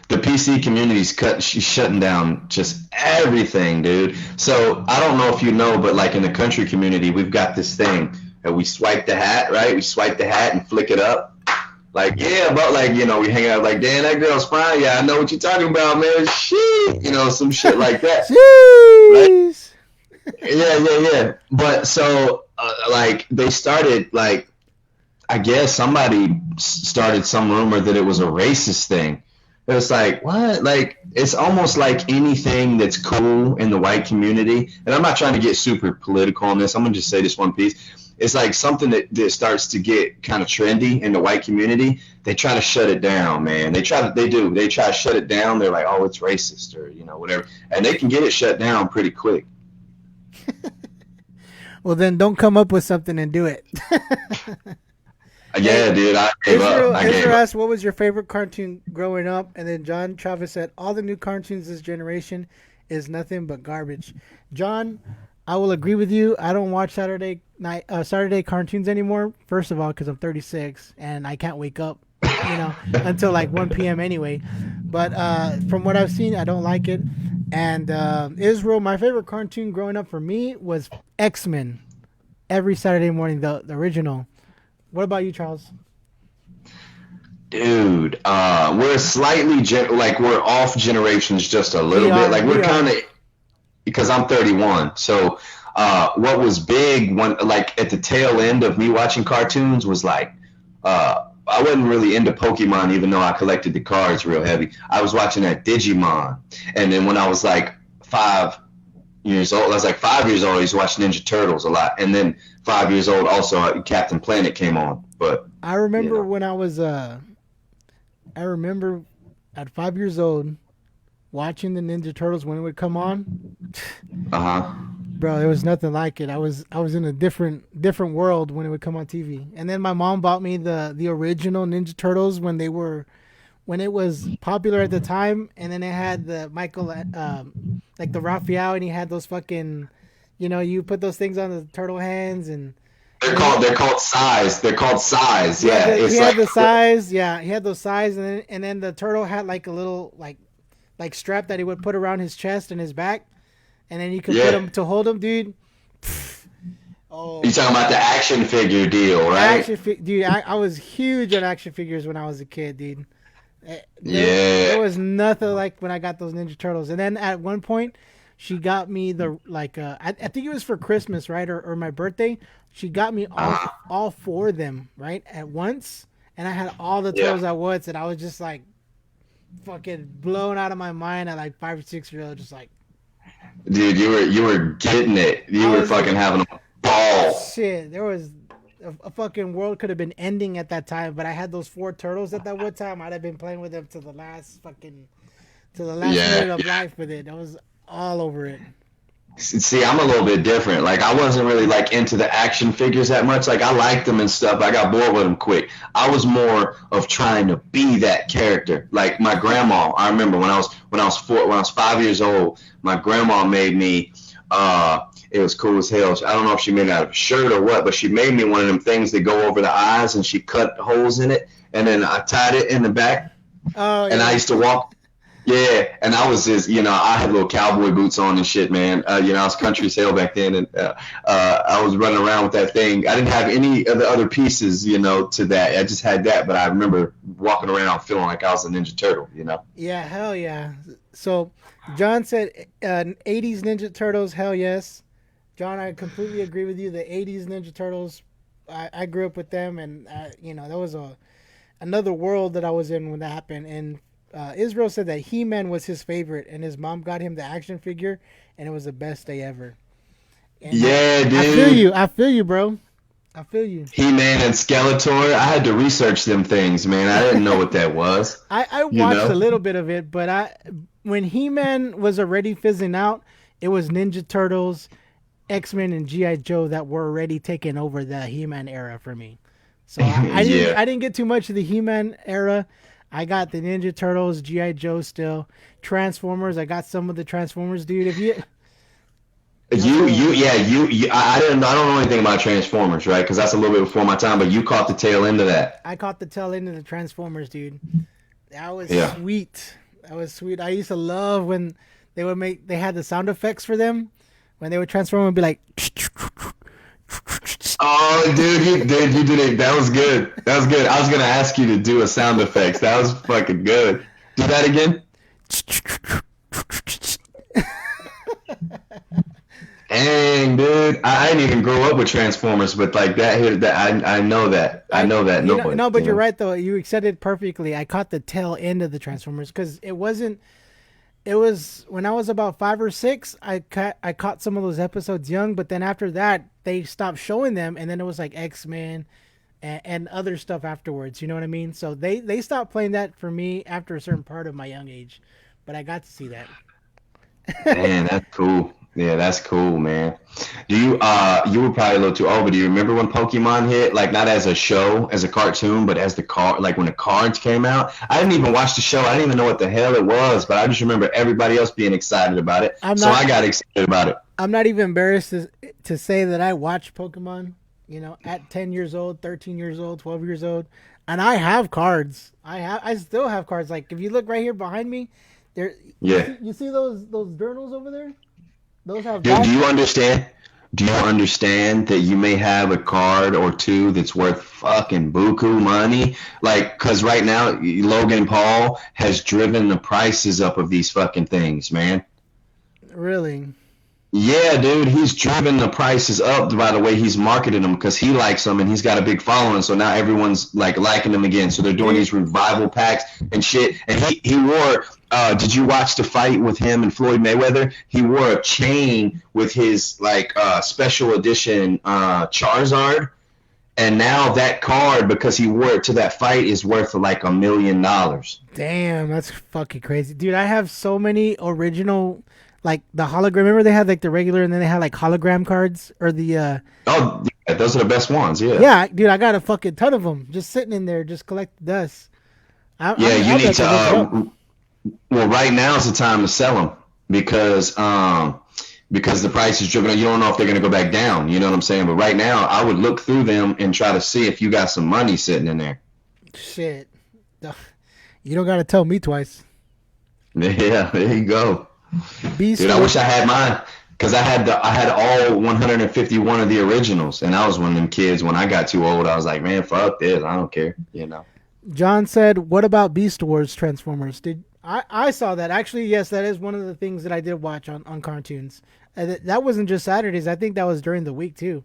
The PC community's shutting down just everything, dude. So I don't know if you know, but like in the country community, we've got this thing that we swipe the hat, right? We swipe the hat and flick it up. Like, yeah, but like, we hang out like, damn, that girl's fine. Yeah, I know what you're talking about, man. Shit, some shit like that. Jeez. Right? Yeah. But so, like, they started, like, I guess somebody started some rumor that it was a racist thing. It's like, what? Like, it's almost like anything that's cool in the white community. And I'm not trying to get super political on this. I'm going to just say this one piece. It's like something that starts to get kind of trendy in the white community. They try to shut it down, man. They try to shut it down. They're like, oh, it's racist or, whatever. And they can get it shut down pretty quick. Well, then don't come up with something and do it. Yeah, dude, I gave up. Israel asked, what was your favorite cartoon growing up? And then John Travis said, all the new cartoons this generation is nothing but garbage. John, I will agree with you. I don't watch Saturday cartoons anymore. First of all, because I'm 36 and I can't wake up, until like 1 p.m. anyway. But from what I've seen, I don't like it. And Israel, my favorite cartoon growing up for me was X-Men. Every Saturday morning, the original. What about you, Charles? Dude, we're slightly we're off generations just a little bit. Like we're kind of, because I'm 31. So what was big like at the tail end of me watching cartoons was like I wasn't really into Pokemon, even though I collected the cards real heavy. I was watching that Digimon, and then when I was like 5 years old, I was watching Ninja Turtles a lot, and then 5 years old also Captain Planet came on. But I remember when I was I remember at 5 years old watching the Ninja Turtles when it would come on. Bro, there was nothing like it. I was in a different world when it would come on TV. And then my mom bought me the original Ninja Turtles when they were when it was popular at the time, and then it had the Michael, like the Raphael, and he had those fucking, you put those things on the turtle hands, and They're called size. They're called size. he had Yeah, he it's had like the size, yeah, he had those size, and then the turtle had like a little like strap that he would put around his chest and his back, and then you could put yeah. him to hold him, dude. Oh You talking my about the god, action figure deal, right? dude, I was huge on action figures when I was a kid, dude. There Yeah. was nothing like when I got those Ninja Turtles. And then at one point, she got me the I think it was for Christmas, right, or my birthday. She got me Uh, all four of them right at once, and I had all the yeah. turtles at once, and I was just like fucking blown out of my mind at like 5 or 6 years old, just like Dude, you were getting it. You I were was fucking having a ball. shit. There was a fucking world could have been ending at that time, but I had those four turtles at that one time. I'd have been playing with them to the last Yeah. minute of life with it. I was all over it. See, I'm a little bit different. Like, I wasn't really like into the action figures that much. Like, I liked them and stuff. I got bored with them quick. I was more of trying to be that character. Like my grandma. I remember when I was 5 years old. My grandma made me. It was cool as hell. I don't know if she made it out of a shirt or what, but she made me one of them things that go over the eyes, and she cut holes in it, and then I tied it in the back, Oh and I yeah. used to walk. Yeah, and I was just, I had little cowboy boots on and shit, man. I was country as hell back then, and I was running around with that thing. I didn't have any of the other pieces, to that. I just had that, but I remember walking around feeling like I was a Ninja Turtle. Yeah, hell yeah. So John said 80s Ninja Turtles, hell yes. John, I completely agree with you. The 80s Ninja Turtles, I grew up with them, and that was another world that I was in when that happened. And Israel said that He-Man was his favorite, and his mom got him the action figure, and it was the best day ever. And Yeah, I feel dude. you. I feel you, bro. I feel you. He-Man and Skeletor. I had to research them things, man. I didn't know what that was. I You watched a know? little bit of it, but when He-Man was already fizzing out, it was Ninja Turtles, X-Men, and GI Joe that were already taking over the He-Man era for me. So I didn't Yeah. I didn't get too much of the He-Man era. I got the Ninja Turtles, GI Joe still, Transformers. I got some of the Transformers, dude. If Yeah, I don't know anything about Transformers, right? Because that's a little bit before my time, but you caught the tail end of that. I caught the tail end of the Transformers, dude. That was Yeah. sweet. That was sweet. I used to love when they had the sound effects for them when they would transform and be like, Oh, dude, you did it. That was good. That was good. I was gonna ask you to do a sound effects. That was fucking good. Do that again. Dang, dude, I didn't even grow up with Transformers, but like that hit that I know that. I know that noise. no, but you're right though. You said it perfectly. I caught the tail end of the Transformers because it wasn't. It was when I was about 5 or 6. I caught some of those episodes young, but then after that they stopped showing them, and then it was like X-Men and other stuff afterwards. You know what I mean? So they stopped playing that for me after a certain part of my young age, but I got to see that. Man, that's cool. Yeah, that's cool, man. You were probably a little too old, but do you remember when Pokemon hit? Like not as a show, as a cartoon, but as the card, like when the cards came out. I didn't even watch the show. I didn't even know what the hell it was, but I just remember everybody else being excited about it. I'm So not. I got excited about it. I'm not even embarrassed to say that I watched Pokemon. At 10 years old, 13 years old, 12 years old, and I have cards. I still have cards. Like if you look right here behind me, there. Yeah. You see those journals over there? Those have Dude, do back. you understand? Do you understand that you may have a card or two that's worth fucking buku money? Like, cause right now Logan Paul has driven the prices up of these fucking things, man. Really? Yeah, dude, he's driven the prices up by the way he's marketed them because he likes them and he's got a big following. So now everyone's like liking them again. So they're doing Dude, these revival packs and shit. And he wore. Did you watch the fight with him and Floyd Mayweather? He wore a chain with his like special edition Charizard. And now that card, because he wore it to that fight, is worth like $1 million. damn, that's fucking crazy, dude. I have so many original, like the hologram. Remember they had like the regular, and then they had like hologram cards or the. Oh, yeah, those are the best ones. Yeah. Yeah, dude, I got a fucking ton of them just sitting in there, just collect dust. Yeah, you I'll need bet to. to look it up. Well, right now is the time to sell them because the price is driven. You don't know if they're going to go back down. You know what I'm saying? But right now, I would look through them and try to see if you got some money sitting in there. Shit. You don't got to tell me twice. Yeah, there you go, Beast dude. I Wars. wish I had mine because I had all 151 of the originals, and I was one of them kids. When I got too old, I was like, man, fuck this. I don't care. You know. John said, "What about Beast Wars Transformers?" Did I saw that actually? Yes, that is one of the things that I did watch on cartoons. That wasn't just Saturdays. I think that was during the week too.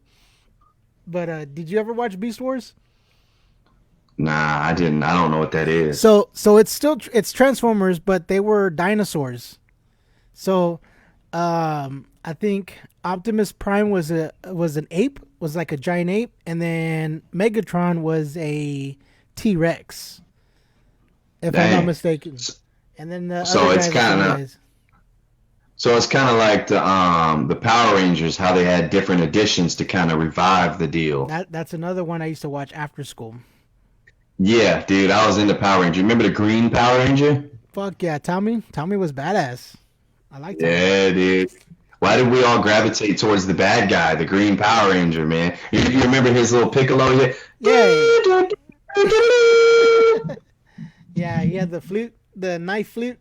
But did you ever watch Beast Wars? Nah, I didn't. I don't know what that is. So it's still it's Transformers, but they were dinosaurs. So I think Optimus Prime was an ape, was like a giant ape, and then Megatron was a T Rex, if I'm not Dang. mistaken. And then the So other it's guys are some kind of guys. so it's kind of like the Power Rangers, how they had different editions to kind of revive the deal. That's another one I used to watch after school. Yeah, dude, I was into Power Ranger. Remember the Green Power Ranger? Fuck yeah, Tommy. Tommy was badass. I like Tommy. Yeah, dude. Why did we all gravitate towards the bad guy, the Green Power Ranger, man? You remember his little piccolo? Yeah. Yeah, he had the flute, the knife flute.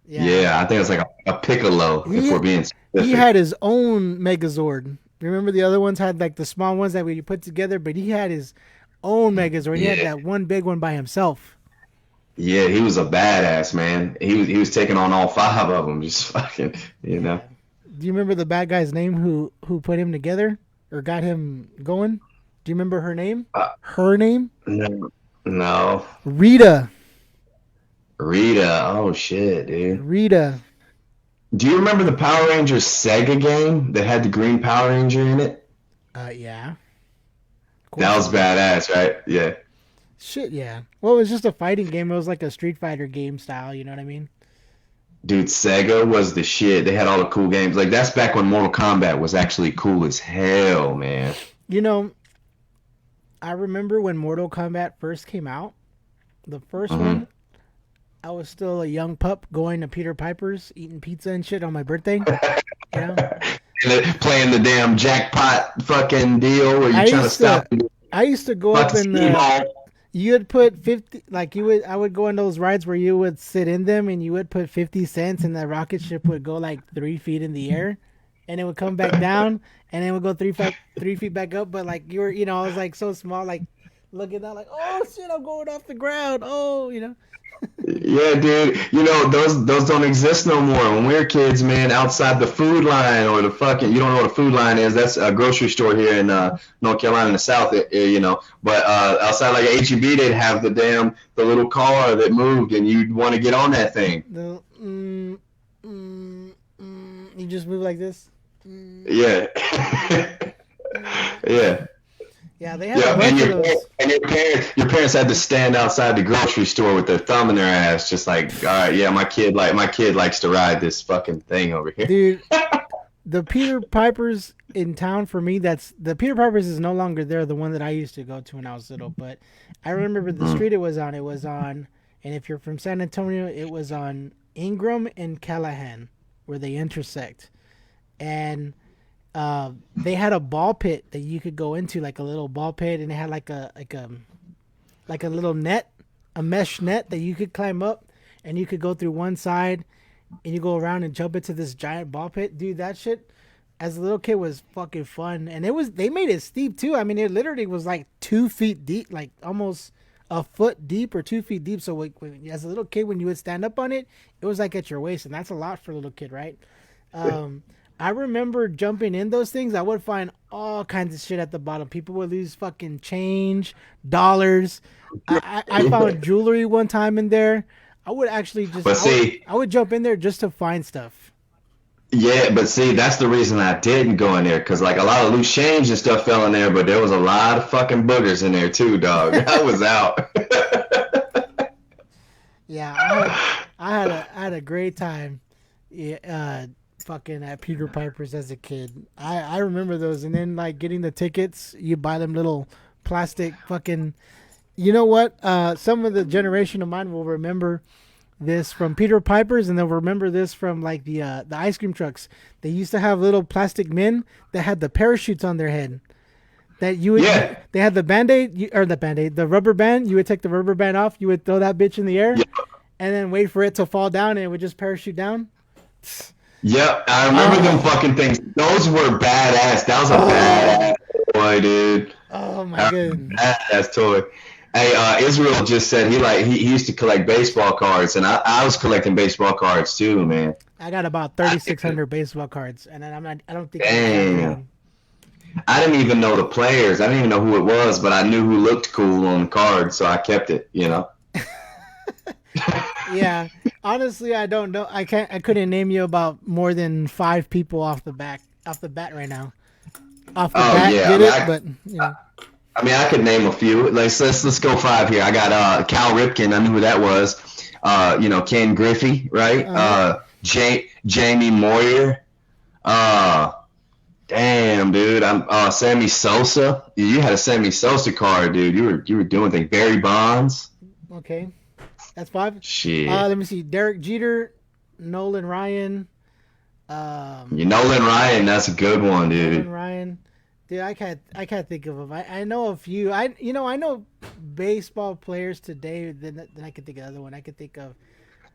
Yeah. Yeah, I think it's like a piccolo, if He we're being he specific. had his own Megazord. Remember the other ones had like the small ones that we put together, but he had his own Megazord. He had Yeah, that one big one by himself. yeah, he was a badass, man. He was taking on all five of them, just fucking, you know. Yeah. Do you remember the bad guy's name who put him together or got him going? Do you remember her name? Uh, Her name? no, no. Rita. Rita, oh shit, dude. Rita. Do you remember the Power Rangers Sega game that had the Green Power Ranger in it? Yeah. Of That course I was do. badass, right? Yeah. Shit, yeah. Well, it was just a fighting game. It was like a Street Fighter game style. You know what I mean? Dude, Sega was the shit. They had all the cool games. Like that's back when Mortal Kombat was actually cool as hell, man. You know, I remember when Mortal Kombat first came out. The first Hmm. one, I was still a young pup going to Peter Piper's, eating pizza and shit on my birthday. You know, Playing the damn jackpot fucking deal where I you're trying to used stop to, I used to go about up the in ski the. ball. You would put 50, like you would. I would go on those rides where you would sit in them, and you would put 50 cents, and the rocket ship would go like 3 feet in the air, and it would come back down, and it would go 3 feet back up. But like you were, I was like so small, like looking out, like oh shit, I'm going off the ground. Oh, Yeah, dude. You know, those don't exist no more. When we were kids, man, outside the food line or the fucking you don't know what a food line is. That's a grocery store here in North Carolina in the South, you know. But outside like HEB, they'd have the little car that moved, and you'd want to get on that thing. the you just move like this. Yeah. Yeah. Yeah, they had a Yeah, bunch of those. and your parents had to stand outside the grocery store with their thumb in their ass, just like, all right, yeah, my kid likes to ride this fucking thing over here. Dude, the Peter Pipers in town for me, that's the Peter Pipers is no longer there, the one that I used to go to when I was little, but I remember the Mm. street it was on, and if you're from San Antonio, it was on Ingram and Callahan where they intersect. And they had a ball pit that you could go into, like a little ball pit, and it had like a little net, a mesh net that you could climb up, and you could go through one side, and you go around and jump into this giant ball pit. Dude, that shit as a little kid was fucking fun, and they made it steep too. I mean, it literally was like 2 feet deep, like almost a foot deep or 2 feet deep. So as a little kid, when you would stand up on it, it was like at your waist, and that's a lot for a little kid, right? Um, I remember jumping in those things. I would find all kinds of shit at the bottom. People would lose fucking change, dollars. I found jewelry one time in there. I would actually just But see, I would jump in there just to find stuff. yeah, but see, that's the reason I didn't go in there, because like a lot of loose change and stuff fell in there, but there was a lot of fucking boogers in there too, dog. I was out. Yeah, I had a great time. Yeah, fucking at Peter Piper's as a kid. I remember those, and then like getting the tickets. You buy them little plastic fucking You know what? Some of the generation of mine will remember this from Peter Piper's, and they'll remember this from like the ice cream trucks. They used to have little plastic men that had the parachutes on their head. That you would, Yeah. they had the band-aid, or the band-aid, the rubber band. You would take the rubber band off. You would throw that bitch in the air, Yeah. and then wait for it to fall down, and it would just parachute down. Yep, I remember them fucking things. Those were badass. That was a badass toy, dude. Oh my goodness. Badass toy. Hey, Israel just said he used to collect baseball cards, and I was collecting baseball cards too, man. I got about 3,600 baseball cards, and then I don't think. Damn. I didn't even know the players. I didn't even know who it was, but I knew who looked cool on the card, so I kept it. You know. Yeah, honestly, I don't know. I couldn't name you about more than 5 people off the bat right now. Off the bat, yeah, get it? But you know. I mean, I could name a few. Let's go 5 here. I got Cal Ripken. I knew who that was. Ken Griffey, right? Jamie Moyer. Damn, dude. I'm Sammy Sosa. You had a Sammy Sosa card, dude. You were doing things. Barry Bonds. Okay, that's 5. Shit. Let me see. Derek Jeter, Nolan Ryan. Nolan Ryan. That's a good one, dude. Nolan Ryan. Dude, I can't think of them. I know a few. I know baseball players today. Then I can think of another one. I could think of.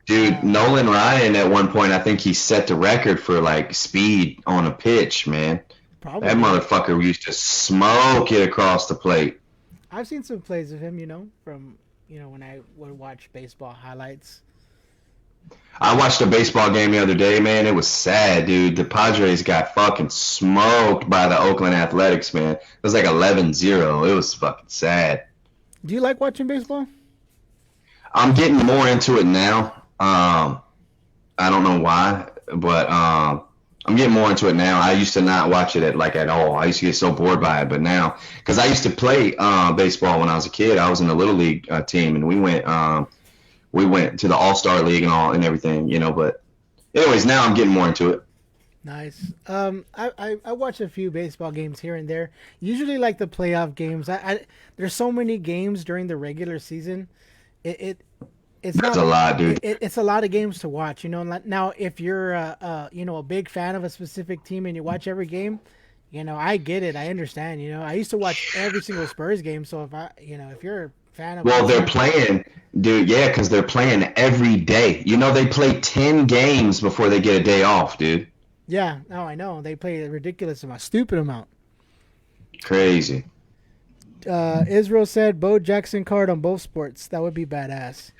Dude, Nolan Ryan at one point, I think he set the record for like speed on a pitch, man. Probably. That motherfucker used to smoke it across the plate. I've seen some plays of him, from when I would watch baseball highlights. I watched a baseball game the other day, man. It was sad, dude. The Padres got fucking smoked by the Oakland Athletics, man. It was like 11-0. It was fucking sad. Do you like watching baseball? I'm getting more into it now. I don't know why, but I'm getting more into it now. I used to not watch it at all. I used to get so bored by it, but now, because I used to play baseball when I was a kid. I was in the Little League team, and we went to the All-Star League and everything, But anyways, now I'm getting more into it. Nice. I watch a few baseball games here and there. Usually like the playoff games. There's so many games during the regular season. It's That's a lot, dude. It's a lot of games to watch. Now if you're a big fan of a specific team and you watch every game, I get it. I understand. I used to watch every single Spurs game. So if you're a fan of, well, they're playing, dude. Yeah, because they're playing every day. They play 10 games before they get a day off, dude. Yeah. No, I know they play a ridiculous amount, stupid amount. Crazy. Israel said Bo Jackson card on both sports. That would be badass.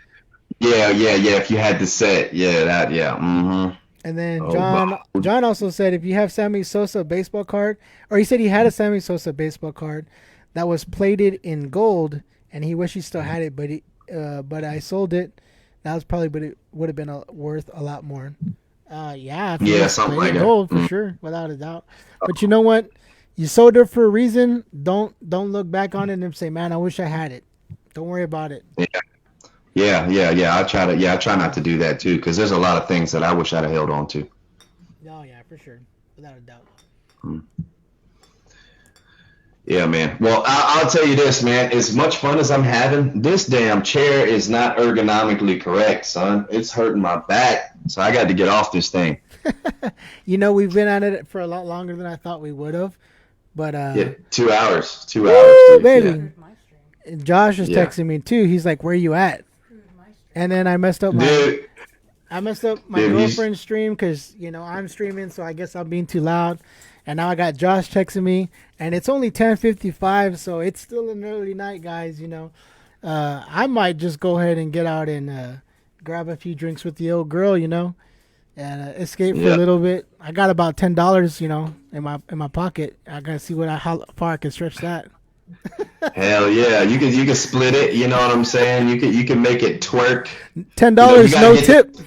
Yeah. If you had the set, yeah. Mm-hmm. And then John also said if you have Sammy Sosa baseball card, or he said he had a Sammy Sosa baseball card that was plated in gold, and he wished he still had it, but I sold it. That was probably, but it would have been worth a lot more. Yeah, something like that. Gold for sure, without a doubt. But you know what? You sold it for a reason. Don't look back on it and say, "Man, I wish I had it." Don't worry about it. Yeah. I try not to do that too, because there's a lot of things that I wish I'd have held on to. Oh yeah, for sure, without a doubt. Yeah, man. Well, I'll tell you this, man. As much fun as I'm having, this damn chair is not ergonomically correct, son. It's hurting my back, so I got to get off this thing. We've been at it for a lot longer than I thought we would have. But 2 hours. 2 woo, hours, dude. baby. Yeah. Josh was texting me too. He's like, "Where you at?" And then I messed up my girlfriend's stream because I'm streaming, so I guess I'm being too loud. And now I got Josh texting me, and it's only 10:55, so it's still an early night, guys. I might just go ahead and get out and grab a few drinks with the old girl, and escape for a little bit. I got about $10, in my pocket. I gotta see how far I can stretch that. Hell yeah, you can split it. You know what I'm saying? You can make it twerk. $10, no tip.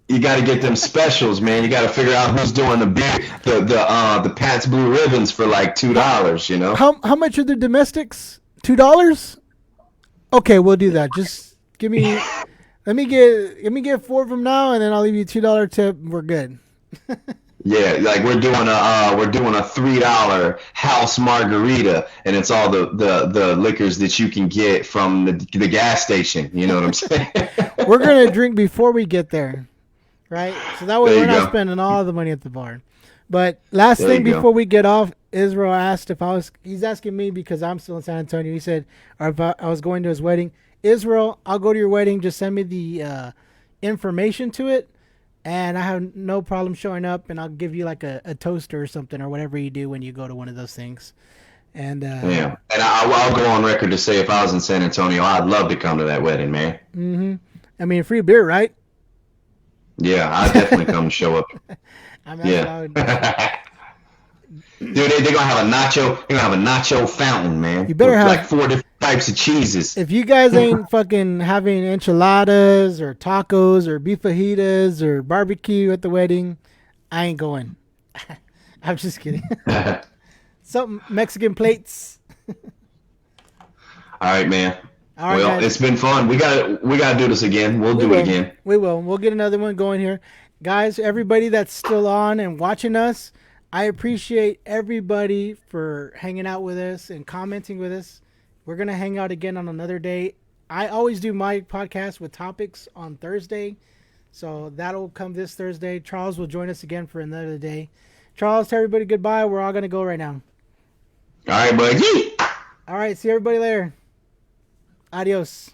You got to get them specials, man. You got to figure out who's doing the Pats Blue Ribbons for like $2. How much are the domestics? $2? Okay, we'll do that. Just give me. Let me get 4 of them now, and then I'll leave you $2 tip. We're good. Yeah, like we're doing a $3 house margarita, and it's all the liquors that you can get from the gas station. You know what I'm saying? We're gonna drink before we get there, right? So that way There we're you not go. spending all the money at the bar. But last There thing you go. before we get off, Israel asked if I was. He's asking me because I'm still in San Antonio. He said, or if I was going to his wedding. Israel, I'll go to your wedding. Just send me the information to it, and I have no problem showing up. And I'll give you like a toaster or something or whatever you do when you go to one of those things. And Yeah, and I'll go on record to say if I was in San Antonio, I'd love to come to that wedding, man. I mean, free beer, right? Yeah, I'd definitely come show up. I mean, that's what I would do. Yeah. Dude, they're gonna have a nacho. They're gonna have a nacho fountain, man. You better with have. like 4 different types of cheeses. If you guys ain't fucking having enchiladas or tacos or beef fajitas or barbecue at the wedding, I ain't going. I'm just kidding. Some Mexican plates. All right, man. All right, Well, guys. it's been fun. We gotta do this again. We'll do it again. We will. We'll get another one going here. Guys, everybody that's still on and watching us, I appreciate everybody for hanging out with us and commenting with us. We're going to hang out again on another day. I always do my podcast with topics on Thursday. So that'll come this Thursday. Charles will join us again for another day. Charles, tell everybody goodbye. We're all going to go right now. All right, buddy. All right. See everybody later. Adios.